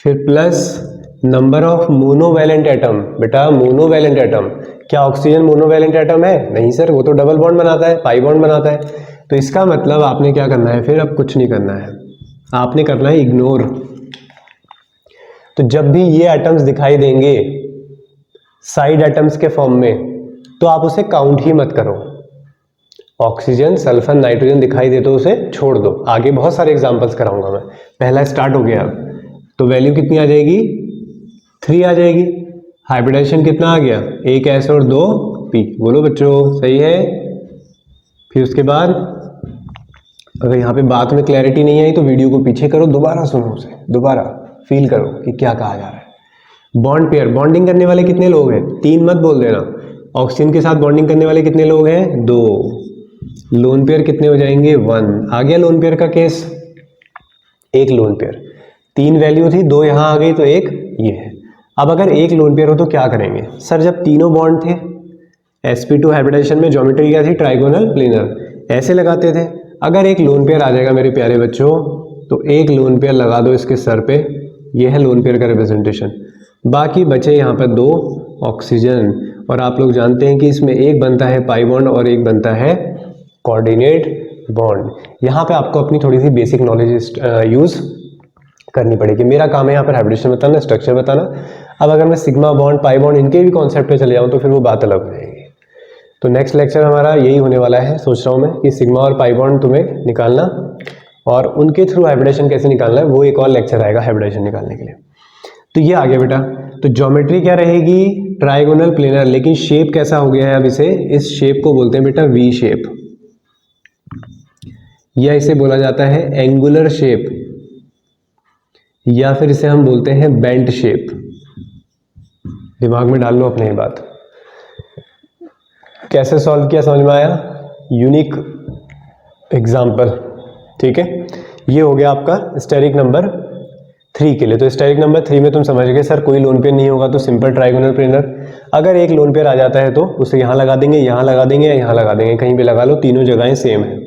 फिर plus number of monovalent atom. बेटा मोनोवैलेंट एटम, क्या ऑक्सीजन मोनोवैलेंट एटम है? नहीं सर, वो तो डबल बॉन्ड बनाता है, पाई बॉन्ड बनाता है। तो इसका मतलब आपने क्या करना है, फिर अब कुछ नहीं करना है, आपने करना है इग्नोर। तो जब भी ये एटम्स दिखाई देंगे साइड एटम्स के फॉर्म में, तो आप उसे काउंट ही मत करो। ऑक्सीजन, सल्फर, नाइट्रोजन दिखाई दे तो उसे छोड़ दो। आगे बहुत सारे एग्जांपल्स कराऊंगा मैं, पहला स्टार्ट हो गया। अब तो वैल्यू कितनी आ जाएगी, 3 आ जाएगी। हाइब्रिडाइजेशन कितना आ गया, 1 S और 2 P। बोलो बच्चों, सही है। फिर उसके बाद अगर यहाँ पे बात में क्लैरिटी नहीं आई तो वीडियो को पीछे करो, दोबारा सुनो उसे, दोबारा फील करो कि क्या कहा जा रहा है। बॉन्ड पेयर, बॉन्डिंग करने वाले कितने लोग हैं, 3 मत बोल देना। ऑक्सीजन के साथ बॉन्डिंग करने वाले कितने लोग हैं, 2। लोन पेयर कितने हो जाएंगे, 1। आ गया लोन पेयर का केस, एक लोन पेयर, 3 वैल्यू थी, 2 यहाँ आ गई तो 1 ये है। अब अगर एक लोन पेयर हो तो क्या करेंगे सर, जब तीनों बॉन्ड थे sp2 हाइब्रिडाइजेशन में ज्योमेट्री क्या थी, ट्राइगोनल प्लेनर, ऐसे लगाते थे। अगर एक लोन पेयर आ जाएगा मेरे प्यारे बच्चों, तो एक लोन पेयर लगा दो इसके सर पे, ये है लोन पेयर का रिप्रेजेंटेशन। बाकी बचे यहाँ पर 2 ऑक्सीजन, और आप लोग जानते हैं कि इसमें एक बनता है पाई बॉन्ड और एक बनता है कोऑर्डिनेट बॉन्ड। यहाँ पे आपको अपनी थोड़ी सी बेसिक नॉलेज यूज करनी पड़ेगी। मेरा काम है यहाँ पर हाइब्रिडेशन बताना, स्ट्रक्चर बताना। अब अगर मैं सिग्मा बॉन्ड, पाई बॉन्ड, इनके भी कॉन्सेप्ट पे चले जाऊँ तो फिर वो बात अलग हो जाएगी। तो नेक्स्ट लेक्चर हमारा यही होने वाला है, सोच रहा हूँ मैं, कि सिग्मा और पाई बॉन्ड तुम्हें निकालना और उनके थ्रू हाइब्रिडेशन कैसे निकालना है, वो एक और लेक्चर आएगा हाइब्रिडेशन निकालने के लिए। तो ये आ गया बेटा। तो ज्योमेट्री क्या रहेगी, ट्राइगोनल प्लेनर, लेकिन शेप कैसा हो गया है अब इसे, इस शेप को बोलते हैं बेटा वी शेप, या इसे बोला जाता है एंगुलर शेप, या फिर इसे हम बोलते हैं बेंट शेप। दिमाग में डाल लो अपने ये बात। कैसे सॉल्व किया समझ में आया, यूनिक एग्जाम्पल, ठीक है। ये हो गया आपका स्टेरिक नंबर 3 के लिए। तो स्टेरिक नंबर 3 में तुम समझ गए सर, कोई लोन पेयर नहीं होगा तो सिंपल ट्राइगोनल प्लेनर। अगर एक लोन पेयर आ जाता है तो उसे यहाँ लगा देंगे, यहाँ लगा देंगे, यहाँ लगा देंगे, कहीं भी लगा लो, तीनों जगहें सेम है,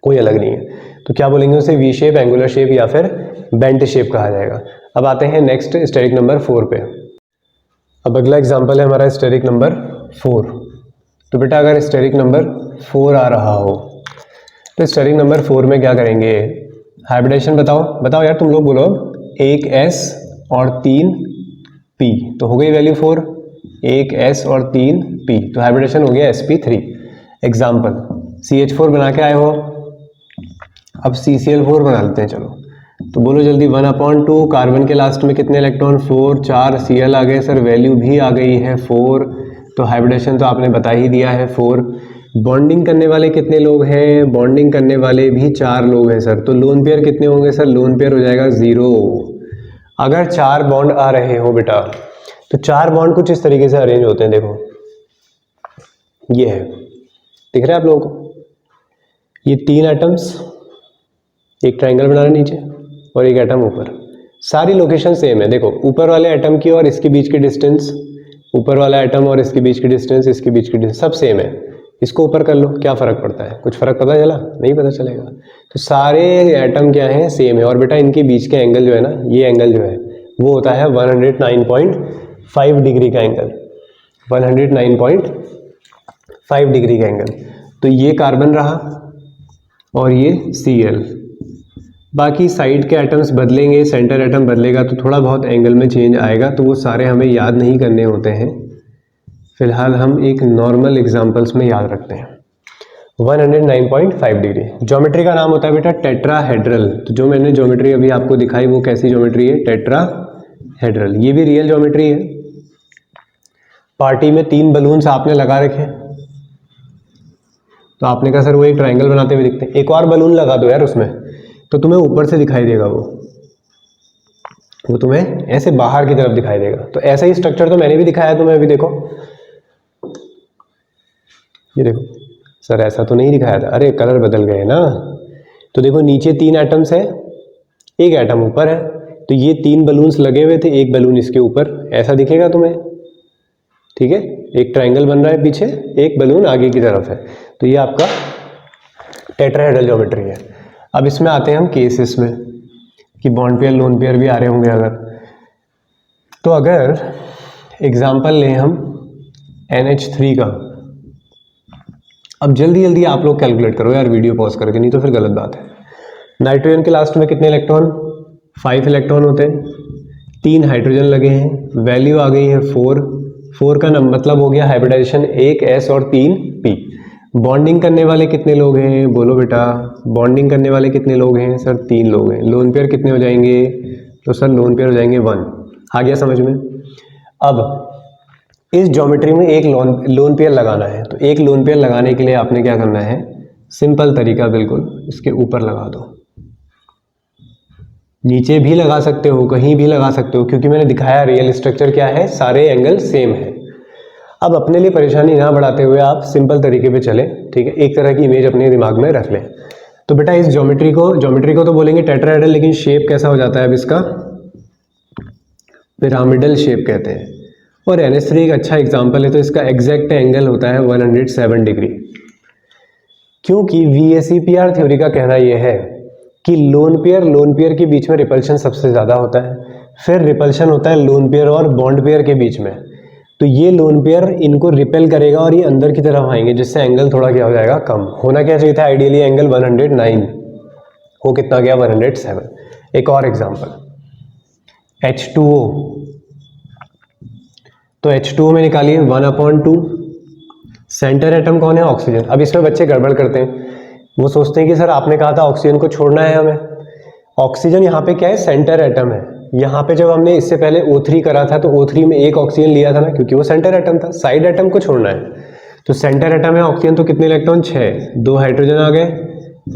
कोई अलग नहीं है। तो क्या बोलेंगे उसे, वी शेप, एंगुलर शेप, या फिर बेंट शेप कहा जाएगा। अब आते हैं नेक्स्ट स्टेरिक नंबर 4 पे। अब अगला एग्जांपल है हमारा स्टेरिक नंबर 4। तो बेटा अगर स्टेरिक नंबर 4 आ रहा हो तो स्टेरिक नंबर 4 में क्या करेंगे, हाइब्रिडेशन बताओ, बताओ यार तुम लोग बोलो। 1 S और 3 P, तो हो गई वैल्यू 4, एक S और 3 P, तो हाइब्रिडेशन हो गया sp3। एग्जाम्पल CH4 बना के आए हो, अब CCl4 बना लेते हैं। चलो तो बोलो जल्दी, 1/2, कार्बन के लास्ट में कितने इलेक्ट्रॉन, 4, 4 Cl आ गए सर, वैल्यू भी आ गई है 4, तो हाइब्रिडेशन तो आपने बता ही दिया है 4। बॉन्डिंग करने वाले कितने लोग हैं, बॉन्डिंग करने वाले भी 4 लोग हैं सर, तो लोन पेयर कितने होंगे सर, लोन पेयर हो जाएगा 0। अगर 4 बॉन्ड आ रहे हो बेटा, तो 4 बॉन्ड कुछ इस तरीके से अरेंज होते हैं, देखो ये है, दिख रहा है आप लोगों को, ये 3 एटम्स, एक ट्रायंगल बना रहे नीचे और एक एटम ऊपर, सारी लोकेशन सेम है। देखो ऊपर वाले एटम की और इसके बीच की डिस्टेंस, ऊपर वाला एटम और इसके बीच की डिस्टेंस, इसके बीच की डिस्टेंस सब सेम है। इसको ऊपर कर लो, क्या फ़र्क पड़ता है, कुछ फ़र्क पता चला, नहीं पता चलेगा। तो सारे एटम क्या हैं, सेम है। और बेटा इनके बीच के एंगल जो है ना, ये एंगल जो है वो होता है 109.5 डिग्री का एंगल, 109.5 डिग्री का एंगल। तो ये कार्बन रहा और ये Cl, बाकी साइड के एटम्स बदलेंगे, सेंटर एटम बदलेगा तो थोड़ा बहुत एंगल में चेंज आएगा, तो वो सारे हमें याद नहीं करने होते हैं, फिलहाल हम एक नॉर्मल एग्जांपल्स में याद रखते हैं। 109.5 डिग्री, ज्योमेट्री का नाम होता है बेटा टेट्राहेड्रल। तो जो मैंने ज्योमेट्री अभी आपको दिखाई वो कैसी ज्योमेट्री है, टेट्राहेड्रल। ये भी रियल ज्योमेट्री है। पार्टी में 3 बलून्स आपने लगा रखे, तो आपने कहा सर वो एक ट्रायंगल बनाते हुए दिखते हैं, एक और बलून लगा दो यार उसमें, तो तुम्हें ऊपर से दिखाई देगा, वो तुम्हें ऐसे बाहर की तरफ दिखाई देगा। तो ऐसा ही स्ट्रक्चर तो मैंने भी दिखाया तुम्हें, अभी देखो, ये देखो सर ऐसा तो नहीं दिखाया था, अरे कलर बदल गए ना। तो देखो नीचे 3 एटम्स है, एक एटम ऊपर है, तो ये 3 बलून्स लगे हुए थे, एक बलून इसके ऊपर, ऐसा दिखेगा तुम्हें, ठीक है। एक ट्रायंगल बन रहा है पीछे, एक बलून आगे की तरफ है, तो ये आपका टेट्राहेड्रल ज्योमेट्री है। अब इसमें आते हैं हम केसेस में कि बॉन्ड पेयर लोन पेयर भी आ रहे होंगे अगर, तो अगर एग्जाम्पल लें हम NH3 का। अब जल्दी जल्दी आप लोग कैलकुलेट करो यार वीडियो पॉज करके, नहीं तो फिर गलत बात है। नाइट्रोजन के लास्ट में कितने इलेक्ट्रॉन, 5 इलेक्ट्रॉन होते हैं, 3 हाइड्रोजन लगे हैं, वैल्यू आ गई है 4। 4 का मतलब हो गया हाइब्रिडाइजेशन, एक S और 3 P। बॉन्डिंग करने वाले कितने लोग हैं, बोलो बेटा, बॉन्डिंग करने वाले कितने लोग हैं सर, 3 लोग हैं। लोन पेयर कितने हो जाएंगे, तो सर लोन पेयर हो जाएंगे 1। आ गया समझ में। अब इस ज्योमेट्री में एक लोन पेयर लगाना है, तो एक लोन पेयर लगाने के लिए आपने क्या करना है, सिंपल तरीका बिल्कुल, इसके ऊपर लगा दो, नीचे भी लगा सकते हो, कहीं भी लगा सकते हो, क्योंकि मैंने दिखाया रियल स्ट्रक्चर क्या है, सारे एंगल सेम है। अब अपने लिए परेशानी ना बढ़ाते हुए आप सिंपल तरीके पे चले, ठीक है, एक तरह की इमेज अपने दिमाग में रख लें। तो बेटा इस ज्योमेट्री को तो बोलेंगे टेट्राहेड्रल, लेकिन शेप कैसा हो जाता है अब इसका, पिरामिडल शेप कहते हैं। और NH3 एक अच्छा एग्जाम्पल है, तो इसका एग्जैक्ट एंगल होता है 107 डिग्री, क्योंकि VSEPR थ्योरी का कहना यह है कि लोन पेयर के बीच में रिपल्शन सबसे ज़्यादा होता है, फिर रिपल्शन होता है लोन पेयर और बॉन्ड पेयर के बीच में। तो ये लोन पेयर इनको रिपेल करेगा और ये अंदर की तरफ आएंगे, जिससे एंगल थोड़ा क्या हो जाएगा, कम। होना क्या चाहिए था आइडियली एंगल 109, वो कितना गया 107। एक और एग्जांपल H2O, तो H2O में निकालिए 1/2, सेंटर एटम कौन है, ऑक्सीजन। अब इसमें बच्चे गड़बड़ करते हैं, वो सोचते हैं कि सर आपने कहा था ऑक्सीजन को छोड़ना है हमें, ऑक्सीजन यहाँ पे क्या है, सेंटर एटम है। यहाँ पे जब हमने इससे पहले O3 करा था तो O3 में एक ऑक्सीजन लिया था ना, क्योंकि वो सेंटर एटम था, साइड एटम को छोड़ना है। तो सेंटर एटम है ऑक्सीजन, तो कितने इलेक्ट्रॉन, 6, 2 हाइड्रोजन आ गए,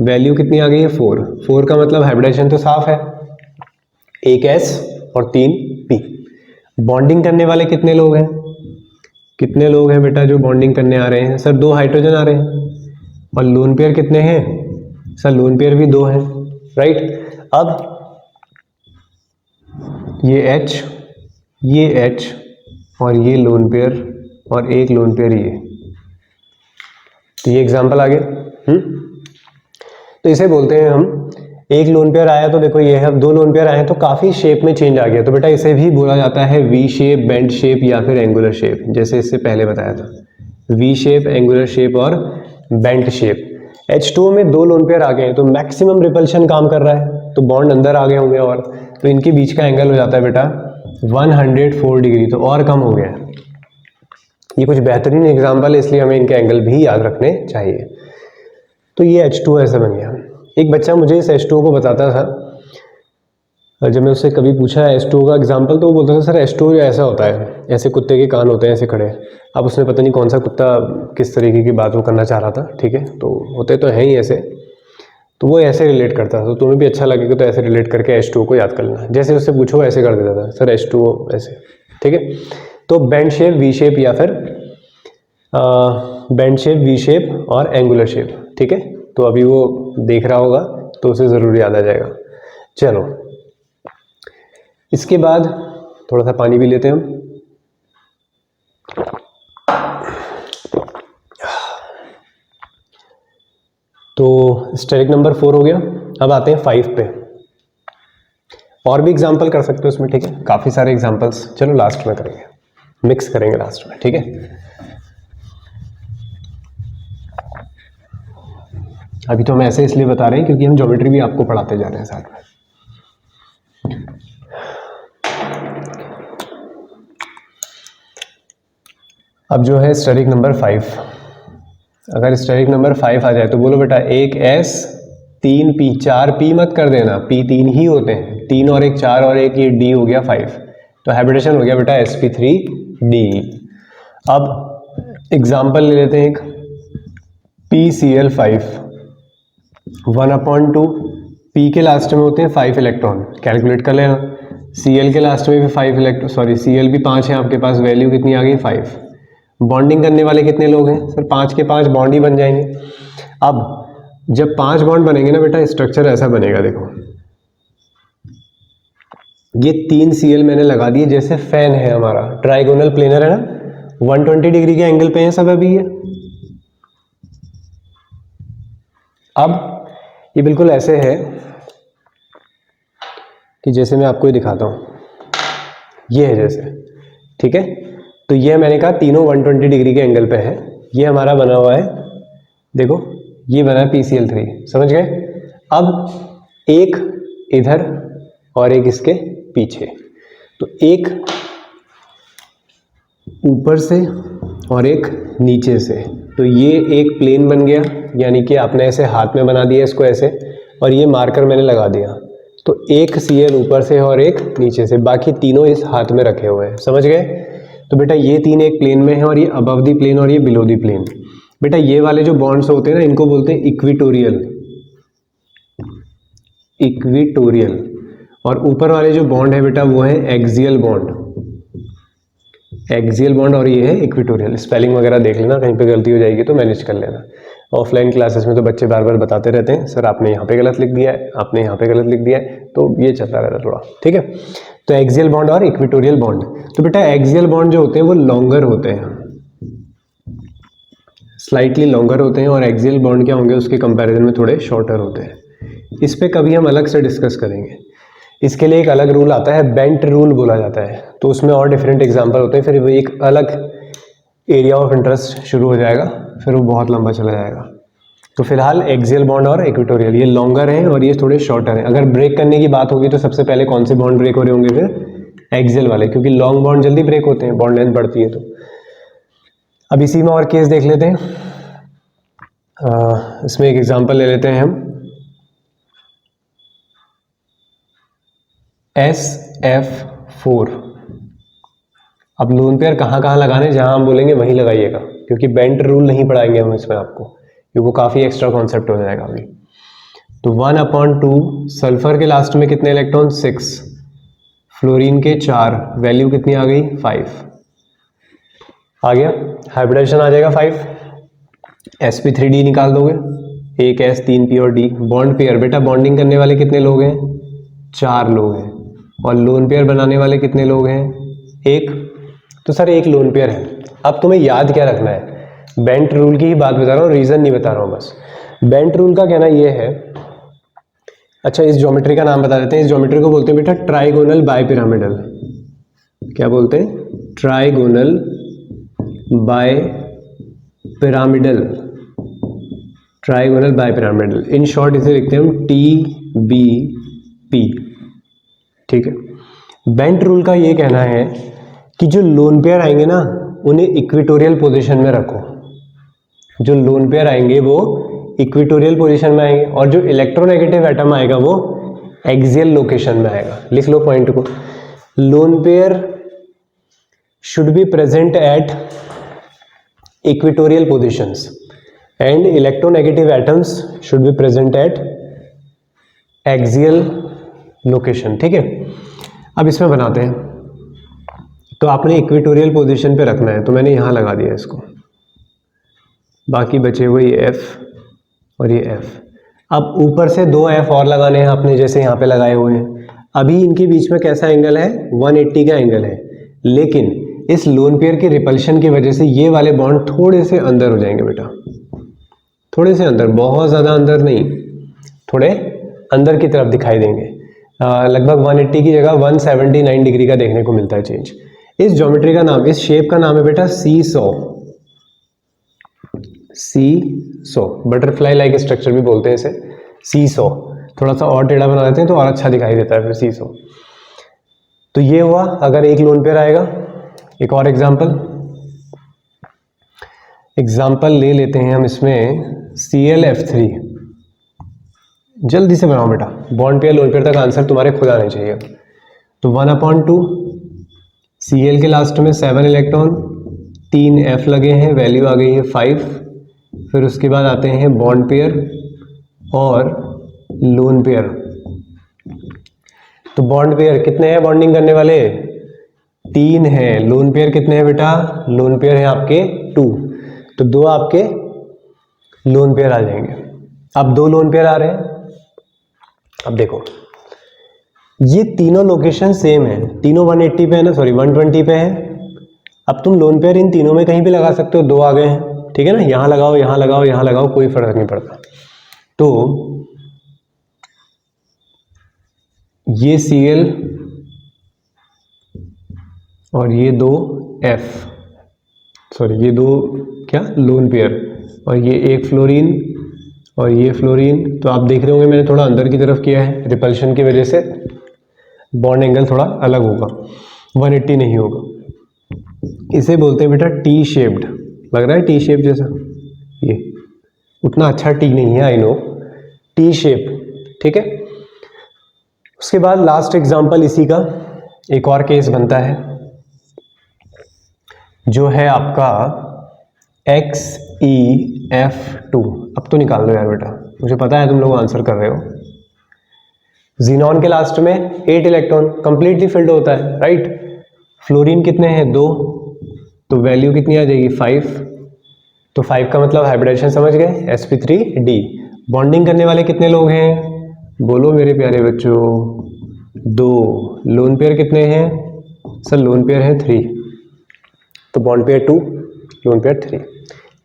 वैल्यू कितनी आ गई है 4। 4 का मतलब हाइब्रिडाइजेशन तो साफ है, एक S और 3 P। बॉन्डिंग करने वाले कितने लोग हैं, कितने लोग हैं बेटा जो बॉन्डिंग करने आ रहे हैं, सर 2 हाइड्रोजन आ रहे हैं। और लोन पेयर कितने हैं, सर लोन पेयर भी 2 हैं, राइट। अब ये H और ये लोन पेयर और एक लोन पेयर ये, तो ये एग्जांपल आ गया। तो इसे बोलते हैं हम, एक लोन पेयर आया तो देखो ये है, 2 लोन पेयर आए तो काफ़ी शेप में चेंज आ गया, तो बेटा इसे भी बोला जाता है V शेप, बेंड शेप या फिर एंगुलर शेप, जैसे इससे पहले बताया था, V शेप, एंगुलर शेप और बेंट शेप। H2O में 2 लोन पेयर आ गए हैं, तो मैक्सिमम रिपल्शन काम कर रहा है, तो बॉन्ड अंदर आ गए होंगे, और तो इनके बीच का एंगल हो जाता है बेटा 104 डिग्री, तो और कम हो गया है। ये कुछ बेहतरीन एग्जाम्पल है, इसलिए हमें इनके एंगल भी याद रखने चाहिए। तो ये H2O ऐसे बन गया। एक बच्चा मुझे इस H2O को बताता था, जब मैं उससे कभी पूछा H2O का एग्जाम्पल, तो वो बोलता था सर H2O ऐसा होता है, ऐसे कुत्ते के कान होते हैं ऐसे खड़े। अब उसने पता नहीं कौन सा कुत्ता किस तरीके की बात वो करना चाह रहा था, ठीक है, तो होते तो हैं ही ऐसे, तो वो ऐसे रिलेट करता था। तो तुम्हें भी अच्छा लगेगा तो ऐसे रिलेट करके H2O को याद कर लेना, जैसे उससे पूछो ऐसे कर देता था सर H2O ऐसे, ठीक है। तो बैंड शेप, वी शेप, या फिर बैंड शेप, वी शेप और एंगुलर शेप, ठीक है। तो अभी वो देख रहा होगा तो उसे ज़रूर याद आ जाएगा। चलो, इसके बाद थोड़ा सा पानी भी लेते हैं हम। तो स्टेरिक नंबर 4 हो गया। अब आते हैं 5 पे। और भी एग्जाम्पल कर सकते हो इसमें, ठीक है, काफ़ी सारे एग्जाम्पल्स, चलो लास्ट में करेंगे, मिक्स करेंगे लास्ट में, ठीक है। अभी तो हम ऐसे इसलिए बता रहे हैं क्योंकि हम ज्योमेट्री भी आपको पढ़ाते जा रहे हैं साथ में। अब जो है स्टेरिक नंबर 5, अगर स्टेरिक नंबर 5 आ जाए तो बोलो बेटा 1 S 3 P, 4 P मत कर देना, P 3 ही होते हैं, 3 और 1 4 और 1 ये D हो गया 5, तो हैबिटेशन हो गया बेटा sp3d। अब एग्जाम्पल ले लेते हैं एक, PCl5 1/2, P के लास्ट में होते हैं 5 इलेक्ट्रॉन, कैलकुलेट कर लेना। Cl के लास्ट में भी 5 इलेक्ट्रॉन, सॉरी Cl भी 5 है आपके पास, वैल्यू कितनी आ गई 5। बॉन्डिंग करने वाले कितने लोग हैं सर, 5 के 5 बॉन्ड ही बन जाएंगे। अब जब 5 बॉन्ड बनेंगे ना बेटा, स्ट्रक्चर ऐसा बनेगा, देखो ये 3 Cl मैंने लगा दिए, जैसे फैन है हमारा, ट्राइगोनल प्लेनर है ना, 120 डिग्री के एंगल पे है सब अभी ये। अब ये बिल्कुल ऐसे है कि जैसे मैं आपको ये दिखाता हूँ, ये है जैसे, ठीक है। तो ये मैंने कहा तीनों 120 डिग्री के एंगल पे है, ये हमारा बना हुआ है, देखो ये बना है PCl3, समझ गए। अब एक इधर और एक इसके पीछे, तो एक ऊपर से और एक नीचे से, तो ये एक प्लेन बन गया, यानी कि आपने ऐसे हाथ में बना दिया इसको ऐसे, और ये मार्कर मैंने लगा दिया, तो एक Cl ऊपर से और एक नीचे से, बाकी तीनों इस हाथ में रखे हुए हैं, समझ गए। तो बेटा ये तीन एक प्लेन में है, और ये अबव दी प्लेन और ये बिलो दी प्लेन। बेटा ये वाले जो बॉन्ड्स होते हैं ना, इनको बोलते हैं इक्विटोरियल, इक्विटोरियल, और ऊपर वाले जो बॉन्ड है बेटा वो है एक्सियल बॉन्ड, एक्सियल बॉन्ड, और ये है इक्विटोरियल। स्पेलिंग वगैरह देख लेना, कहीं पे गलती हो जाएगी तो मैनेज कर लेना। ऑफलाइन क्लासेस में तो बच्चे बार बार बताते रहते हैं सर आपने यहाँ पे गलत लिख दिया है, आपने यहाँ पे गलत लिख दिया है, तो ये चलता रहता है थोड़ा, ठीक है। तो एक्सियल बॉन्ड और इक्विटोरियल बॉन्ड, तो बेटा एक्सियल बॉन्ड जो होते हैं वो लॉन्गर होते हैं, स्लाइटली लॉन्गर होते हैं, और एक्सियल बॉन्ड क्या होंगे उसके कंपैरिजन में थोड़े शॉर्टर होते हैं। इस पे कभी हम अलग से डिस्कस करेंगे। इसके लिए एक अलग रूल आता है, बेंट रूल बोला जाता है, तो उसमें और डिफरेंट एग्जांपल होते हैं, फिर वो एक अलग एरिया ऑफ इंटरेस्ट शुरू हो जाएगा, फिर वो बहुत लंबा चला जाएगा। तो फिलहाल एक्सियल बॉन्ड और इक्विटोरियल ये लॉन्गर हैं और ये थोड़े शॉर्टर हैं। अगर ब्रेक करने की बात होगी तो सबसे पहले कौन से बॉन्ड ब्रेक हो रहे होंगे, फिर एक्सियल वाले, क्योंकि लॉन्ग बॉन्ड जल्दी ब्रेक होते हैं, बॉन्ड लेंथ बढ़ती है। तो अब इसी में और केस देख लेते हैं, इसमें एक एग्जांपल ले लेते हैं हम, SF4। अब लोन पेयर कहाँ कहाँ लगाने, जहाँ हम बोलेंगे वहीं लगाइएगा, क्योंकि बेंट रूल नहीं पढ़ाएंगे हम इसमें आपको, क्योंकि वो काफ़ी एक्स्ट्रा कॉन्सेप्ट हो जाएगा अभी। तो 1/2 सल्फर के लास्ट में कितने इलेक्ट्रॉन, 6, फ्लोरीन के 4, वैल्यू कितनी आ गई 5, आ गया हाइब्रिडेशन आ जाएगा 5, sp3d निकाल दोगे, एक S 3 P और D। बॉन्ड पेयर बेटा बॉन्डिंग करने वाले कितने लोग हैं, 4 लोग हैं, और लोन पेयर बनाने वाले कितने लोग हैं, 1। तो सर एक लोन पेयर है। अब तुम्हें याद क्या रखना है, बेंट रूल की ही बात बता रहा हूँ, रीजन नहीं बता रहा हूँ बस। बेंट रूल का कहना ये है, अच्छा इस ज्योमेट्री का नाम बता देते हैं, इस ज्योमेट्री को बोलते हैं बेटा ट्राइगोनल बाइपिरामिडल। क्या बोलते हैं, trigonal bipyramidal, trigonal bipyramidal. In short इसे लिखते हैं हम TBP। पी। ठीक है, बेंट रूल का ये कहना है कि जो लोन पेयर आएंगे ना उन्हें इक्वेटोरियल पोजीशन में रखो। जो लोन पेयर आएंगे वो इक्वेटोरियल पोजीशन में आएंगे और जो इलेक्ट्रोनेगेटिव एटम आएगा वो एक्सियल लोकेशन में आएगा। लिख लो पॉइंट को, lone pair should be present at equatorial positions and electronegative atoms should be present at axial location. ठीक है, अब इसमें बनाते हैं। तो आपने इक्वेटोरियल पोजीशन पे रखना है तो मैंने यहाँ लगा दिया इसको, बाकी बचे हुए ये एफ और ये एफ। अब ऊपर से 2 एफ और लगाने हैं आपने, जैसे यहाँ पे लगाए हुए हैं। अभी इनके बीच में कैसा एंगल है, 180 का एंगल है, लेकिन इस लोन पेयर की रिपल्शन की वजह से ये वाले बॉन्ड थोड़े से अंदर हो जाएंगे बेटा, थोड़े से अंदर, बहुत ज़्यादा अंदर नहीं, थोड़े अंदर की तरफ दिखाई देंगे। लगभग 180 की जगह 179 डिग्री का देखने को मिलता है चेंज। इस ज्योमेट्री का नाम, इस शेप का नाम है बेटा सी सॉ। बटरफ्लाई लाइक स्ट्रक्चर भी बोलते हैं इसे, सी सॉ। थोड़ा सा और टेढ़ा बना देते हैं तो और अच्छा दिखाई देता है फिर सी सॉ। तो ये हुआ अगर एक लोन पेयर आएगा। एक और एग्जाम्पल ले लेते हैं हम इसमें, ClF3। जल्दी से बनाओ बेटा, बॉन्ड पेयर लोन पेयर तक आंसर तुम्हारे खुद आने चाहिए। तो 1/2 Cl के लास्ट में 7 इलेक्ट्रॉन, 3 F लगे हैं, वैल्यू आ गई है 5। फिर उसके बाद आते हैं बॉन्ड पेयर और लोन पेयर। तो बॉन्ड पेयर कितने हैं बॉन्डिंग करने वाले, 3 हैं। लोन पेयर कितने हैं बेटा, लोन पेयर हैं आपके 2, तो 2 आपके लोन पेयर आ जाएंगे। अब 2 लोन पेयर आ रहे हैं। अब देखो ये तीनों लोकेशन सेम है, तीनों 180 पे है ना, सॉरी 120 पे है। अब तुम लोन पेयर इन तीनों में कहीं भी लगा सकते हो, 2 आ गए हैं, ठीक है ना, यहाँ लगाओ यहाँ लगाओ यहाँ लगाओ, कोई फर्क नहीं पड़ता। तो ये Cl और ये 2 F, सॉरी ये 2 क्या लोन पेयर, और ये एक फ्लोरीन और ये फ्लोरीन। तो आप देख रहे होंगे मैंने थोड़ा अंदर की तरफ किया है, रिपल्शन की वजह से बॉन्ड एंगल थोड़ा अलग होगा, 180 नहीं होगा। इसे बोलते हैं बेटा टी शेप्ड। लग रहा है टी शेप जैसा, ये उतना अच्छा टी नहीं है, आई नो, टी शेप। ठीक है, उसके बाद लास्ट एग्जांपल इसी का एक और केस बनता है जो है आपका XeF2। अब तो निकाल दो यार बेटा, मुझे पता है तुम लोग आंसर कर रहे हो। जीनॉन के लास्ट में 8 इलेक्ट्रॉन कंप्लीटली फिल्ड होता है, राइट। फ्लोरीन कितने हैं, 2, तो वैल्यू कितनी आ जाएगी 5। तो 5 का मतलब हाइब्रिडेशन समझ गए, sp3d। बॉन्डिंग करने वाले कितने लोग हैं, बोलो मेरे प्यारे बच्चों, 2। लोन पेयर कितने हैं सर, लोन पेयर है 3, तो बॉन्ड पेयर 2, लोन पेयर 3।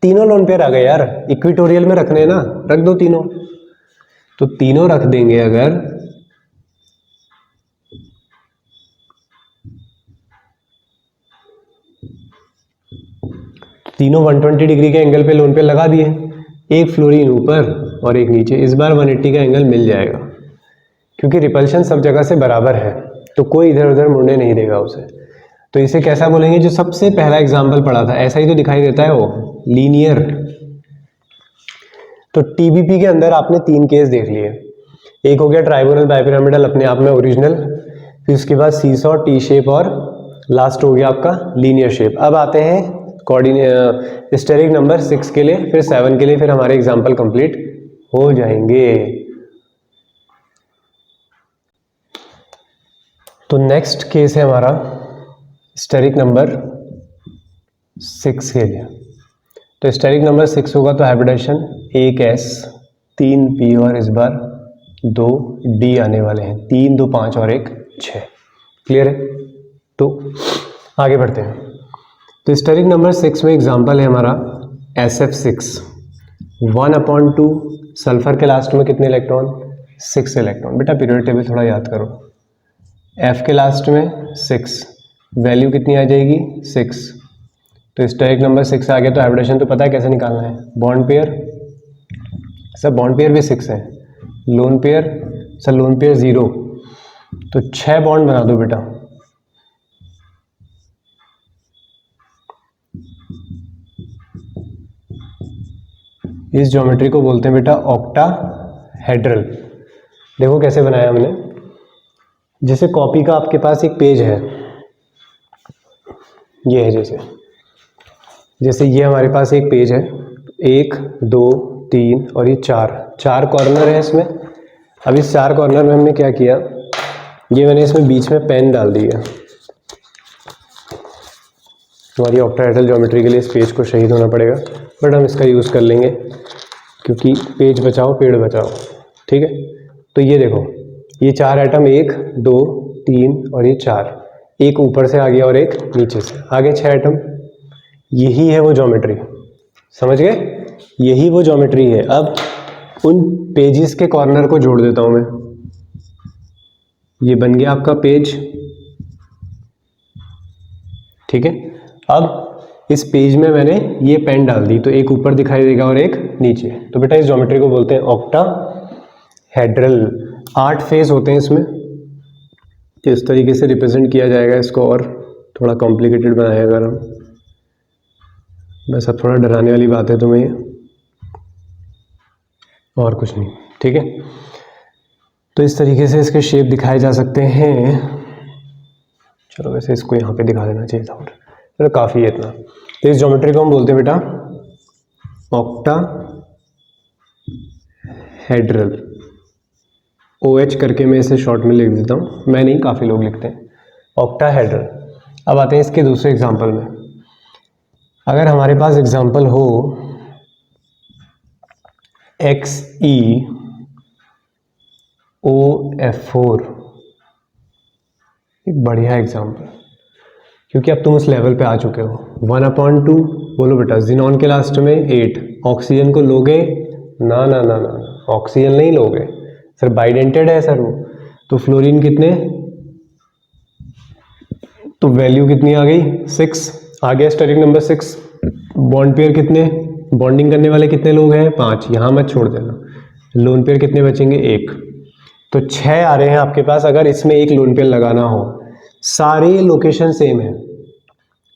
तीनों लोन पेयर आ गए यार, इक्विटोरियल में रखने हैं ना, रख दो तीनों। तो तीनों रख देंगे अगर, तीनों 120 डिग्री के एंगल पे लोन पेयर लगा दिए, एक फ्लोरीन ऊपर और एक नीचे। इस बार 180 का एंगल मिल जाएगा क्योंकि रिपल्शन सब जगह से बराबर है, तो कोई इधर उधर मुड़ने नहीं देगा उसे। तो इसे कैसा बोलेंगे, जो सबसे पहला एग्जाम्पल पढ़ा था, ऐसा ही तो दिखाई देता है वो, लीनियर। तो टीबीपी के अंदर आपने 3 केस देख लिए, एक हो गया ट्राइगोनल बाइपिरामिडल अपने आप में ओरिजिनल, फिर उसके बाद सीसॉ, टी शेप, और लास्ट हो गया आपका लीनियर शेप। अब आते हैं स्टेरिक नंबर 6 के लिए, फिर 7 के लिए, फिर हमारे एग्जाम्पल कंप्लीट हो जाएंगे। तो नेक्स्ट केस है हमारा स्टेरिक नंबर 6 के लिए। तो स्टेरिक नंबर 6 होगा तो हाइब्रिडेशन 1s 3p और इस बार 2d आने वाले हैं, 3 2 5 और 1 6। क्लियर है, तो आगे बढ़ते हैं। तो स्टेरिक नंबर 6 में एग्जांपल है हमारा SF6, 1/2 सल्फर के लास्ट में कितने इलेक्ट्रॉन, 6 इलेक्ट्रॉन। बेटा पीरियड टेबल थोड़ा याद करो, F के लास्ट में 6, वैल्यू कितनी आ जाएगी 6। तो स्टेरिक नंबर 6 आ गया, तो हाइब्रिडेशन तो पता है कैसे निकालना है, बॉन्ड पेयर, सब बॉन्ड पेयर भी 6 है, lone pair, sir lone pair 0, तो 6 बॉन्ड बना दो बेटा। इस ज्योमेट्री को बोलते हैं बेटा ऑक्टाहेड्रल। देखो कैसे बनाया हमने। जैसे कॉपी का आपके पास एक पेज है, ये है जैसे ये हमारे पास एक पेज है, 1 2 3 और ये 4 कॉर्नर है इसमें। अब इस 4 कॉर्नर में हमने क्या किया, ये मैंने इसमें बीच में पेन डाल दी है। हमारी ऑक्टाहेड्रल ज्योमेट्री के लिए इस पेज को शहीद होना पड़ेगा, बट हम इसका यूज़ कर लेंगे क्योंकि पेज बचाओ पेड़ बचाओ। ठीक है, तो ये देखो, ये 4 आइटम 1 2 3 और ये 4, एक ऊपर से आ गया और एक नीचे से आगे 6 आइटम। यही है वो ज्योमेट्री, समझ गए? यही वो ज्योमेट्री है। अब उन पेजेस के कॉर्नर को जोड़ देता हूं मैं। ये बन गया आपका पेज। ठीक है, अब इस पेज में मैंने ये पेन डाल दी, तो एक ऊपर दिखाई देगा और एक नीचे। तो बेटा इस ज्योमेट्री को बोलते हैं ऑक्टाहेड्रल। 8 फेस होते हैं इसमें। तो इस तरीके से रिप्रेजेंट किया जाएगा इसको, और थोड़ा कॉम्प्लिकेटेड बनाया अगर हम, बस अब थोड़ा डराने वाली बात है तुम्हें, और कुछ नहीं। ठीक है, तो इस तरीके से इसके शेप दिखाए जा सकते हैं। चलो वैसे इसको यहाँ पे दिखा देना चाहिए था, और चलो काफ़ी है इतना। तो इस ज्योमेट्री को हम बोलते हैं बेटा ऑक्टाहेड्रल। OH करके मैं इसे शॉर्ट में लिख देता हूँ, मैं नहीं, काफ़ी लोग लिखते हैं ऑक्टाहेड्रल। अब आते हैं इसके दूसरे एग्जाम्पल में। अगर हमारे पास एग्जाम्पल हो XeOF4, एक बढ़िया एग्जाम्पल, क्योंकि अब तुम उस लेवल पे आ चुके हो। 1/2 बोलो बेटा, जिनॉन के लास्ट में 8, ऑक्सीजन को लोगे? ना ना ना ना, ऑक्सीजन नहीं लोगे सर, बाइडेंटेड है सर वो। तो फ्लोरीन कितने, तो वैल्यू कितनी आ गई? 6 आ गया, स्टेरिक नंबर 6। बॉन्ड पेयर कितने, बॉन्डिंग करने वाले कितने लोग हैं? 5, यहाँ मत छोड़ देना। लोन पेयर कितने बचेंगे? 1। तो 6 आ रहे हैं आपके पास। अगर इसमें एक लोन पेयर लगाना हो, सारे लोकेशन सेम है,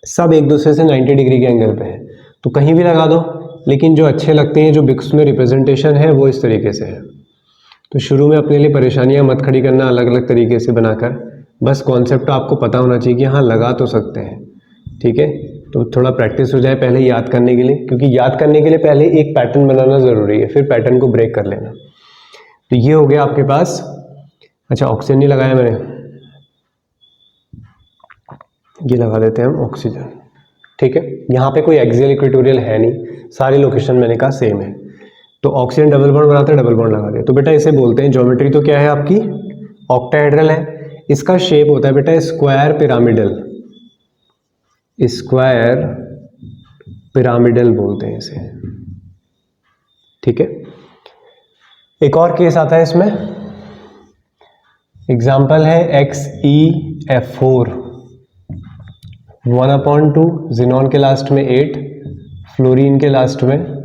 सब एक दूसरे से 90 डिग्री के एंगल पे है, तो कहीं भी लगा दो। लेकिन जो अच्छे लगते हैं, जो बिक्स में रिप्रेजेंटेशन है, वो इस तरीके से है। तो शुरू में अपने लिए परेशानियां मत खड़ी करना अलग अलग तरीके से बनाकर, बस कॉन्सेप्ट आपको पता होना चाहिए कि हाँ लगा तो सकते हैं। ठीक है, तो थोड़ा प्रैक्टिस हो जाए पहले याद करने के लिए, क्योंकि याद करने के लिए पहले एक पैटर्न बनाना ज़रूरी है, फिर पैटर्न को ब्रेक कर लेना। तो ये हो गया आपके पास। अच्छा, ऑक्सीजन नहीं लगाया मैंने, ये लगा देते हैं हम ऑक्सीजन। ठीक है, यहाँ पे कोई एक्सियल इक्वेटोरियल है नहीं, सारे लोकेशन मैंने कहा सेम है। तो ऑक्सीजन डबल बॉन्ड बनाते हैं, डबल बॉन्ड लगा दिया। तो बेटा इसे बोलते हैं, ज्योमेट्री तो क्या है आपकी? ऑक्टाहेड्रल है। इसका शेप होता है बेटा स्क्वायर पिरामिडल। स्क्वायर पिरामिडल बोलते हैं इसे। ठीक है, एक और केस आता है इसमें। एग्जाम्पल है XeF4, 1/2, जिनॉन के लास्ट में 8, फ्लोरीन के लास्ट में,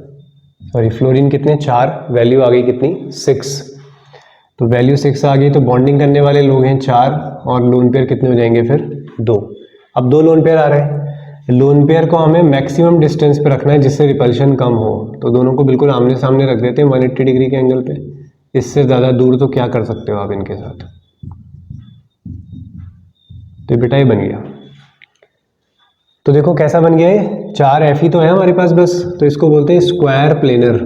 सॉरी फ्लोरीन कितने? 4, वैल्यू आ गई कितनी? 6। तो वैल्यू 6 आ गई, तो बॉन्डिंग करने वाले लोग हैं 4, और लोन पेयर कितने हो जाएंगे फिर? 2। अब 2 लोन पेयर आ रहे हैं। लोन पेयर को हमें मैक्सिमम डिस्टेंस पे रखना है जिससे रिपल्शन कम हो, तो दोनों को बिल्कुल आमने सामने रख देते हैं 180 डिग्री के एंगल पे। इससे ज़्यादा दूर तो क्या कर सकते हो आप इनके साथ। तो बेटा ये बन गया। तो देखो कैसा बन गया ये, 4 Fe तो है हमारे पास बस, तो इसको बोलते हैं स्क्वायर प्लेनर,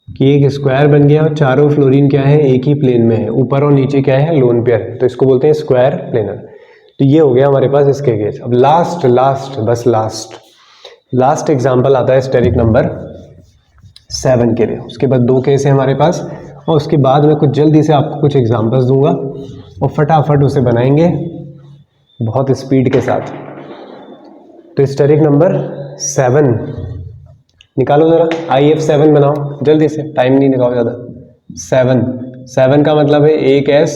कि एक स्क्वायर बन गया और चारों फ्लोरीन क्या है? एक ही प्लेन में है, ऊपर और नीचे क्या है? लोन पेयर है, तो इसको बोलते हैं स्क्वायर प्लेनर। तो ये हो गया हमारे पास इसके केस। अब लास्ट एग्जाम्पल आता है स्टेरिक नंबर 7 के लिए। उसके बाद 2 केस है हमारे पास, और उसके बाद मैं कुछ जल्दी से आपको कुछ एग्जाम्पल्स दूंगा और फटाफट उसे बनाएंगे बहुत स्पीड के साथ। तो स्टेरिक नंबर 7 निकालो जरा, IF7 बनाओ जल्दी से, टाइम नहीं लगाओ ज़्यादा। 7 का मतलब है 1 S,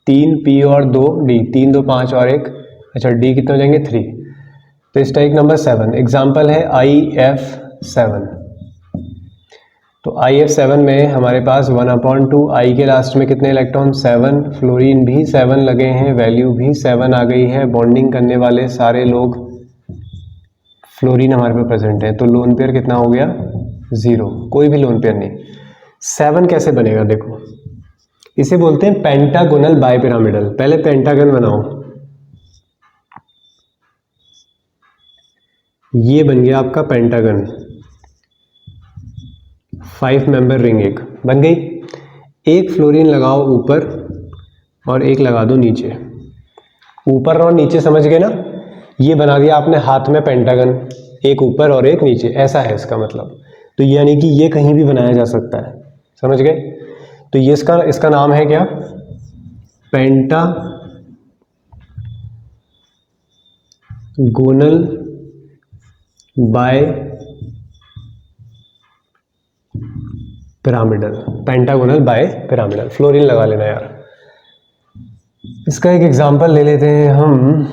3 P और 2 D, 3 2 5 और 1, अच्छा D कितने हो जाएंगे? 3। तो स्टेरिक नंबर 7 एग्जाम्पल है IF7। तो IF7 में हमारे पास 1/2 I के लास्ट में कितने इलेक्ट्रॉन 7, फ्लोरीन भी 7 लगे हैं, वैल्यू भी 7 आ गई है, बॉन्डिंग करने वाले सारे लोग फ्लोरीन हमारे पे प्रेजेंट है, तो लोन पेयर कितना हो गया 0, कोई भी लोन पेयर नहीं। 7 कैसे बनेगा देखो, इसे बोलते हैं पेंटागोनल बाइपिरामिडल। पहले पेंटागन बनाओ, ये बन गया आपका पेंटागन, 5 मेंबर रिंग एक बन गई। एक फ्लोरीन लगाओ ऊपर और एक लगा दो नीचे, ऊपर और नीचे समझ गए ना, ये बना दिया आपने हाथ में पेंटागन, एक ऊपर और एक नीचे, ऐसा है इसका मतलब। तो यानी कि ये कहीं भी बनाया जा सकता है, समझ गए। तो ये इसका नाम है क्या, pentagonal bipyramidal, pentagonal bipyramidal. Fluorine लगा लेना यार। इसका एक एग्जांपल ले लेते हैं हम।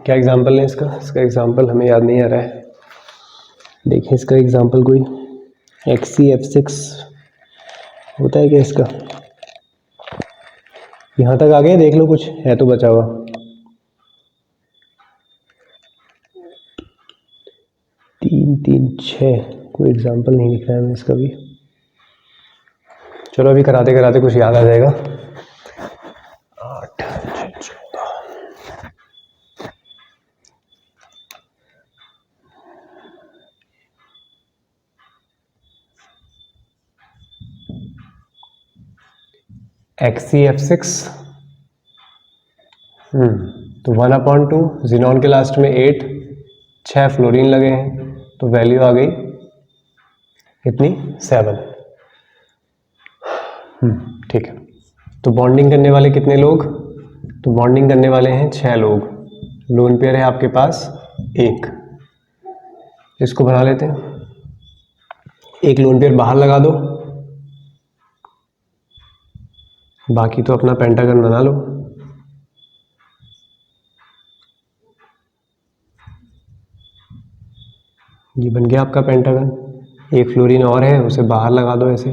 क्या एग्जांपल लें इसका एग्जांपल हमें याद नहीं आ रहा है। देखिए इसका एग्जांपल कोई XeF6 होता है क्या इसका, यहाँ तक आ गया, देख लो कुछ है तो बचा हुआ। तीन तीन छः, कोई एग्जांपल नहीं दिख रहा है हमें इसका भी। चलो अभी कराते कराते कुछ याद आ जाएगा। 8 6 14 XeF6, तो 1/2 जिनॉन के लास्ट में 8, 6 फ्लोरीन लगे हैं, तो वैल्यू आ गई कितनी 7। ठीक है। तो बॉन्डिंग करने वाले कितने लोग, तो बॉन्डिंग करने वाले हैं 6 लोग, लोन पेयर है आपके पास एक, इसको बना लेते हैं। एक लोन पेयर बाहर लगा दो, बाकी तो अपना पेंटागन बना लो। ये बन गया आपका पेंटागन। एक फ्लोरीन और है, उसे बाहर लगा दो ऐसे,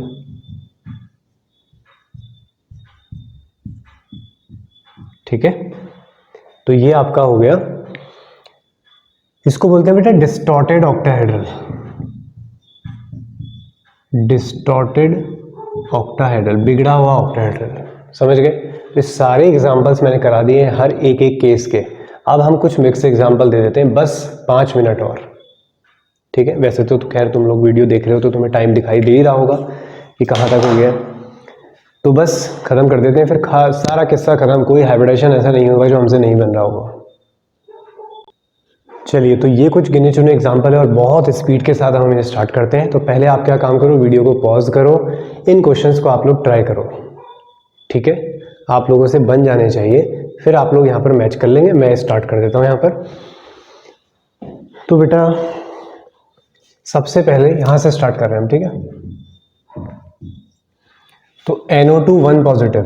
ठीक है। तो ये आपका हो गया, इसको बोलते हैं बेटा डिस्टॉर्टेड ऑक्टाहेड्रल, डिस्टॉर्टेड ऑक्टाहेड्रल, बिगड़ा हुआ ऑक्टाहेड्रल, समझ गए। तो सारे एग्जांपल्स मैंने करा दिए हैं हर एक एक केस के। अब हम कुछ मिक्स एग्जांपल दे देते हैं, बस 5 मिनट और, ठीक है। वैसे तो खैर तुम लोग वीडियो देख रहे हो तो तुम्हें टाइम दिखाई दे ही रहा होगा कि कहाँ तक हो गया, तो बस ख़त्म कर देते हैं, फिर सारा किस्सा ख़त्म। कोई हाइब्रिडेशन ऐसा नहीं होगा जो हमसे नहीं बन रहा होगा। चलिए, तो ये कुछ गिने चुने एग्जाम्पल है और बहुत स्पीड के साथ हम इन्हें स्टार्ट करते हैं। तो पहले आप क्या काम करो, वीडियो को पॉज करो, इन क्वेश्चंस को आप लोग ट्राई करो, ठीक है। आप लोगों से बन जाने चाहिए, फिर आप लोग यहाँ पर मैच कर लेंगे। मैं स्टार्ट कर देता हूँ यहाँ पर। तो बेटा सबसे पहले यहाँ से स्टार्ट कर रहे हैं हम, ठीक है। तो NO2 1 पॉजिटिव,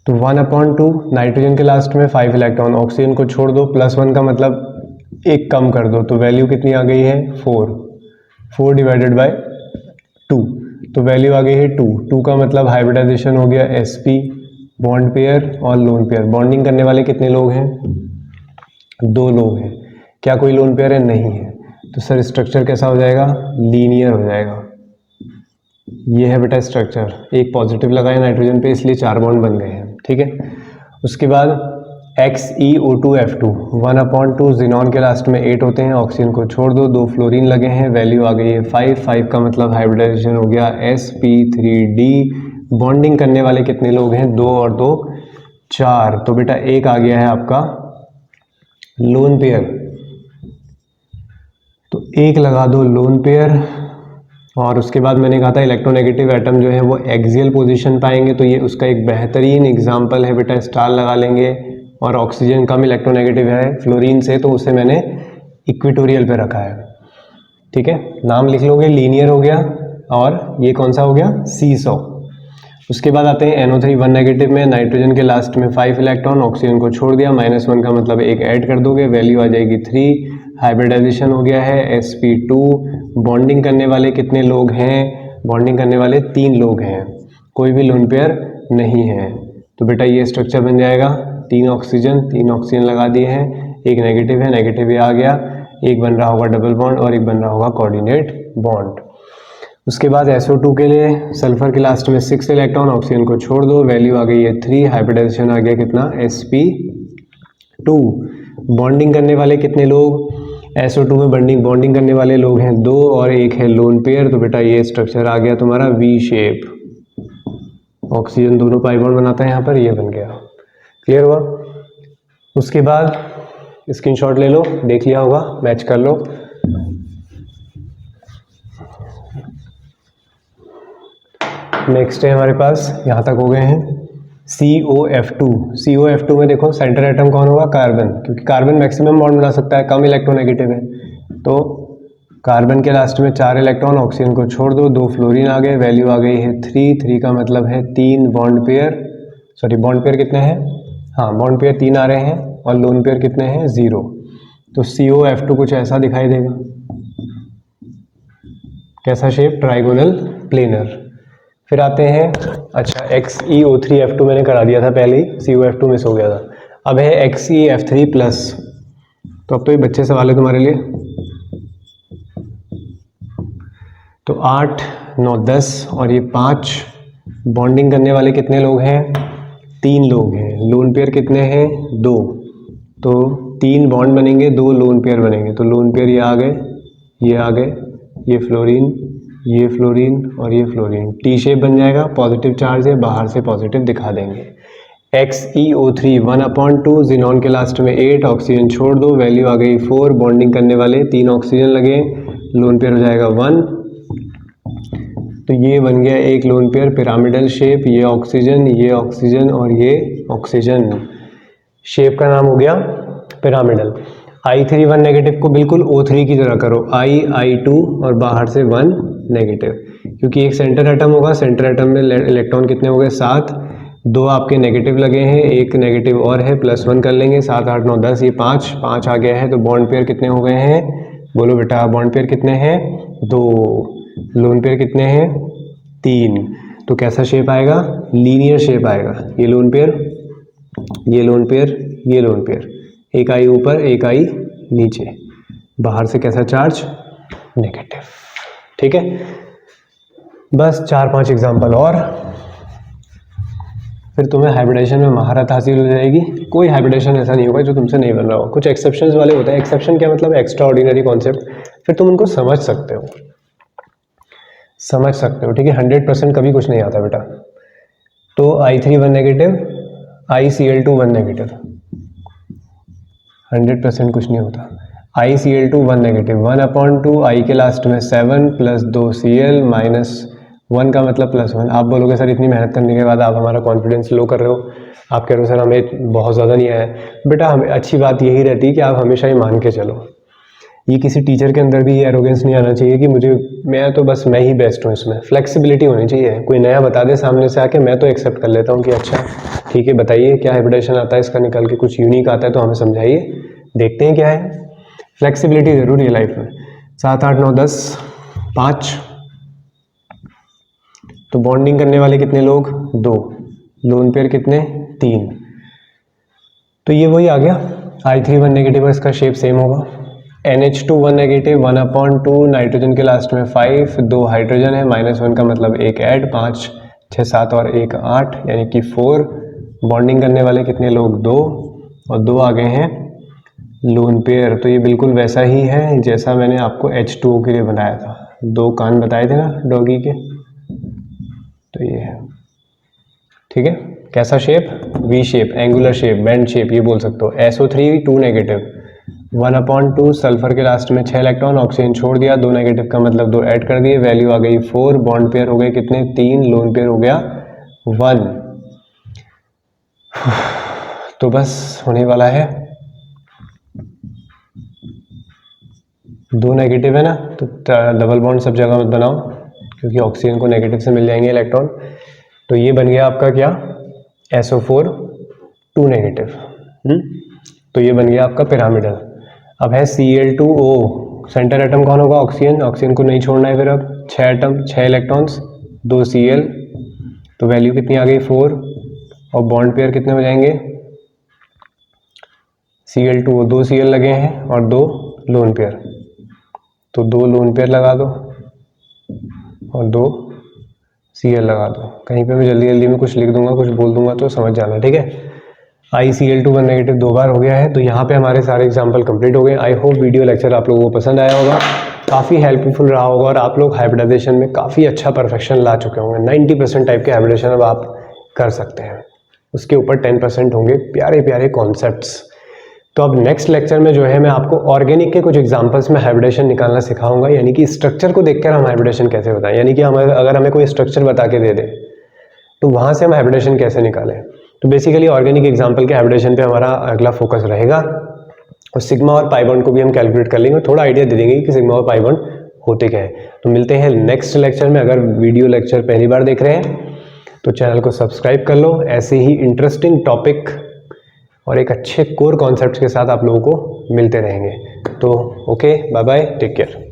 तो 1/2 नाइट्रोजन के लास्ट में 5 इलेक्ट्रॉन, ऑक्सीजन को छोड़ दो, +1 का मतलब एक कम कर दो, तो वैल्यू कितनी आ गई है 4 डिवाइडेड बाय 2, तो वैल्यू आ गई है 2 का मतलब हाइब्रिडाइजेशन हो गया sp, बॉन्ड पेयर और लोन पेयर। बॉन्डिंग करने वाले कितने लोग हैं, 2 लोग हैं। क्या कोई लोन पेयर है, नहीं है। तो सर स्ट्रक्चर कैसा हो जाएगा, लीनियर हो जाएगा। ये है बेटा स्ट्रक्चर, एक पॉजिटिव लगाए नाइट्रोजन पे, इसलिए 4 बॉन्ड बन गए हैं, ठीक है। उसके बाद XeO2F2, 1/2 जिनॉन के लास्ट में 8 होते हैं, ऑक्सीजन को छोड़ दो, 2 फ्लोरीन लगे हैं, वैल्यू आ गई है 5 का मतलब हाइब्रिडाइजेशन हो गया sp3d। बॉन्डिंग करने वाले कितने लोग हैं, 2 और 2 4, तो बेटा एक आ गया है आपका लोन पेयर, तो एक लगा दो लोन पेयर। और उसके बाद मैंने कहा था इलेक्ट्रोनेगेटिव एटम जो है वो एक्सियल पोजीशन पाएंगे, तो ये उसका एक बेहतरीन एग्जांपल है बेटा, स्टार लगा लेंगे। और ऑक्सीजन कम इलेक्ट्रोनेगेटिव है फ्लोरीन से, तो उसे मैंने इक्वेटोरियल पे रखा है, ठीक है। नाम लिख लोगे, लीनियर हो गया, और ये कौन सा हो गया, सीसॉ। उसके बाद आते हैं NO3 1 नेगेटिव में, नाइट्रोजन के लास्ट में 5 इलेक्ट्रॉन, ऑक्सीजन को छोड़ दिया, -1 का मतलब एक ऐड कर दोगे, वैल्यू आ जाएगी 3। हाइब्रिडाइजेशन हो गया है sp2। बॉन्डिंग करने वाले कितने लोग हैं? बॉन्डिंग करने वाले 3 लोग हैं, कोई भी लोन पेयर नहीं है। तो बेटा ये स्ट्रक्चर बन जाएगा 3 ऑक्सीजन लगा दिए हैं, एक नेगेटिव है, नेगेटिव ये आ गया, एक बन रहा होगा डबल बॉन्ड और एक बन रहा होगा कोऑर्डिनेट बॉन्ड। उसके बाद SO2 के लिए सल्फर के लास्ट में 6 इलेक्ट्रॉन, ऑक्सीजन को छोड़ दो, वैल्यू आ गई है 3, हाइब्रिडाइजेशन आ गया कितना? sp2। बॉन्डिंग करने वाले कितने लोग? SO2 में बॉन्डिंग करने वाले लोग हैं 2 और एक है लोन पेयर। तो बेटा ये स्ट्रक्चर आ गया तुम्हारा V शेप, ऑक्सीजन दोनों पाई बॉन्ड बनाता है यहाँ पर, ये बन गया। क्लियर हुआ? उसके बाद स्क्रीनशॉट ले लो, देख लिया होगा, मैच कर लो। नेक्स्ट है हमारे पास, यहाँ तक हो गए हैं, COF2। COF2 में देखो सेंटर एटम कौन होगा? कार्बन, क्योंकि कार्बन मैक्सिमम बॉन्ड बना सकता है, कम इलेक्ट्रोनेगेटिव है। तो कार्बन के लास्ट में 4 इलेक्ट्रॉन, ऑक्सीजन को छोड़ दो, 2 फ्लोरीन आ गए, वैल्यू आ गई है 3 का मतलब है 3 bond pair, sorry bond pair कितने हैं? हाँ बॉन्ड पेयर 3 आ रहे हैं और लोन पेयर कितने हैं? 0। तो COF2 कुछ ऐसा दिखाई देगा, कैसा शेप? Trigonal planar. फिर आते हैं, अच्छा XeO3F2 मैंने करा दिया था पहले ही, COF2 मिस हो गया था। अब है XeF3+। तो अब तो ये बच्चे सवाल है तुम्हारे लिए। तो 8, 9, 10 और ये 5 बॉन्डिंग करने वाले कितने लोग हैं? 3 लोग हैं। लोन पेयर कितने हैं? 2। तो 3 बॉन्ड बनेंगे, 2 लोन पेयर बनेंगे। तो लोन पेयर ये आ गए, ये आ गए, ये फ्लोरीन, ये फ्लोरीन और ये फ्लोरीन, टी शेप बन जाएगा, पॉजिटिव चार्ज है, बाहर से पॉजिटिव दिखा देंगे। XeO3 1/2, जिनॉन के लास्ट में 8, ऑक्सीजन छोड़ दो, वैल्यू आ गई 4, बॉन्डिंग करने वाले 3 ऑक्सीजन लगे, लोन पेयर हो जाएगा 1। तो ये बन गया एक लोन पेयर, पिरामिडल शेप, ये ऑक्सीजन और ये ऑक्सीजन, शेप का नाम हो गया पिरामिडल। I3 1 नेगेटिव को बिल्कुल O3 की तरह करो, I2 और बाहर से 1 नेगेटिव, क्योंकि एक सेंटर एटम होगा, सेंटर एटम में इलेक्ट्रॉन कितने हो गए? 7, 2 आपके नेगेटिव लगे हैं, एक नेगेटिव और है, +1 कर लेंगे, 7, 8, 9, 10, ये 5 आ गया है। तो बॉन्ड पेयर कितने हो गए हैं? बोलो बेटा, बॉन्ड पेयर कितने हैं? 2। लोन पेयर कितने हैं? 3। तो कैसा शेप आएगा? लीनियर शेप आएगा। ये लोन पेयर, ये लोन पेयर, ये लोन पेयर, एक आई ऊपर एक आई नीचे, बाहर से कैसा चार्ज? नेगेटिव। ठीक है, बस 4-5 एग्जाम्पल और फिर तुम्हें हाइब्रिडेशन में महारत हासिल हो जाएगी। कोई हाइब्रिडेशन ऐसा नहीं होगा जो तुमसे नहीं बन रहा हो, कुछ एक्सेप्शंस वाले होते हैं। एक्सेप्शन क्या मतलब? एक्स्ट्रा ऑर्डिनरी कॉन्सेप्ट, फिर तुम उनको समझ सकते हो, ठीक है। 100% कभी कुछ नहीं आता बेटा। तो I3 1 नेगेटिव, ICl2 1 नेगेटिव, 100% कुछ नहीं होता। ICl2 1 नेगेटिव, 1/2, I के लास्ट में 7 + 2 Cl -1 का मतलब +1। आप बोलोगे सर इतनी मेहनत करने के बाद आप हमारा कॉन्फिडेंस लो कर रहे हो, आप कह रहे हो सर हमें बहुत ज़्यादा नहीं आया। बेटा हमें अच्छी बात यही रहती है कि आप हमेशा ही मान के चलो। ये किसी टीचर के अंदर भी ये एरोगेंस नहीं आना चाहिए कि मैं तो बस मैं ही बेस्ट हूँ इसमें। फ्लेक्सिबिलिटी होनी चाहिए, कोई नया बता दे सामने से आके, मैं तो एक्सेप्ट कर लेता हूँ कि अच्छा ठीक है बताइए क्या हाइब्रिडेशन आता है इसका, निकल के कुछ यूनिक आता है तो हमें समझाइए, देखते हैं क्या है। फ्लेक्सिबिलिटी ज़रूरी है लाइफ में। 7, 8, 9, 10, 5। तो बॉन्डिंग करने वाले कितने लोग? 2। लोन पेयर कितने? 3। तो ये वही आ गया। I3 1 नेगेटिव, इसका शेप सेम होगा। NH2 1 नेगेटिव, 1/2, नाइट्रोजन के लास्ट में 5, 2 हाइड्रोजन है, -1 का मतलब एक ऐड, 5, 6, 7 और 1 8, यानी कि 4। बॉन्डिंग करने वाले कितने लोग? 2 और 2 आ गए हैं लोन पेयर। तो ये बिल्कुल वैसा ही है जैसा मैंने आपको H2O के लिए बनाया था, 2 कान बताए थे ना डॉगी के, तो ये है। ठीक है, कैसा shape? V shape, angular shape, bend shape ये बोल सकते हो। SO3 2 नेगेटिव, 1/2, सल्फर के लास्ट में 6 इलेक्ट्रॉन, ऑक्सीजन छोड़ दिया, 2 नेगेटिव का मतलब 2 ऐड कर दिए, वैल्यू आ गई 4। बॉन्ड पेयर हो गए कितने? 3। लोन पेयर हो गया 1। तो बस होने वाला है। 2 नेगेटिव है ना, तो डबल बॉन्ड सब जगह मत बनाओ क्योंकि ऑक्सीजन को नेगेटिव से मिल जाएंगे इलेक्ट्रॉन। तो ये बन गया आपका क्या? SO4 2 negative. तो ये बन गया आपका पिरामिडल। अब है Cl2O, सेंटर एटम कौन होगा? ऑक्सीजन, ऑक्सीजन को नहीं छोड़ना है फिर। अब 6 एटम 6 इलेक्ट्रॉन्स 2 Cl, तो वैल्यू कितनी आ गई 4, और बॉन्ड पेयर कितने हो जाएंगे? Cl2O 2 Cl लगे हैं और 2 लोन पेयर, तो 2 लोन पेयर लगा दो और 2 Cl लगा दो। कहीं पे मैं जल्दी जल्दी में कुछ लिख दूंगा, कुछ बोल दूंगा तो समझ जाना, ठीक है। ICl2 नेगेटिव 2 बार हो गया है। तो यहाँ पे हमारे सारे एग्जाम्पल कंप्लीट हो गए। आई होप वीडियो लेक्चर आप लोगों को पसंद आया होगा, काफ़ी हेल्पफुल रहा होगा और आप लोग हाइब्रिडाइजेशन में काफ़ी अच्छा परफेक्शन ला चुके होंगे। 90% टाइप के हाइब्रिडाइजेशन अब आप कर सकते हैं, उसके ऊपर 10% होंगे प्यारे प्यारे कॉन्सेप्ट्स। तो अब नेक्स्ट लेक्चर में जो है मैं आपको ऑर्गेनिक के कुछ एग्जांपल्स में हाइब्रिडेशन निकालना सिखाऊंगा, यानी कि स्ट्रक्चर को देखकर हम हाइब्रिडेशन कैसे बताएं, यानी कि हम अगर हमें कोई स्ट्रक्चर बता के दे दे तो वहाँ से हम हाइब्रिडेशन कैसे निकालें। तो बेसिकली ऑर्गेनिक एग्जांपल के हाइब्रिडेशन पे हमारा अगला फोकस रहेगा, और सिग्मा और पाई बॉन्ड को भी हम कैलकुलेट कर लेंगे, थोड़ा आइडिया दे देंगे कि सिग्मा और पाई बॉन्ड होते क्या है। तो मिलते हैं नेक्स्ट लेक्चर में। अगर वीडियो लेक्चर पहली बार देख रहे हैं तो चैनल को सब्सक्राइब कर लो, ऐसे ही इंटरेस्टिंग टॉपिक और एक अच्छे कोर कॉन्सेप्ट के साथ आप लोगों को मिलते रहेंगे। तो okay, bye bye, take care.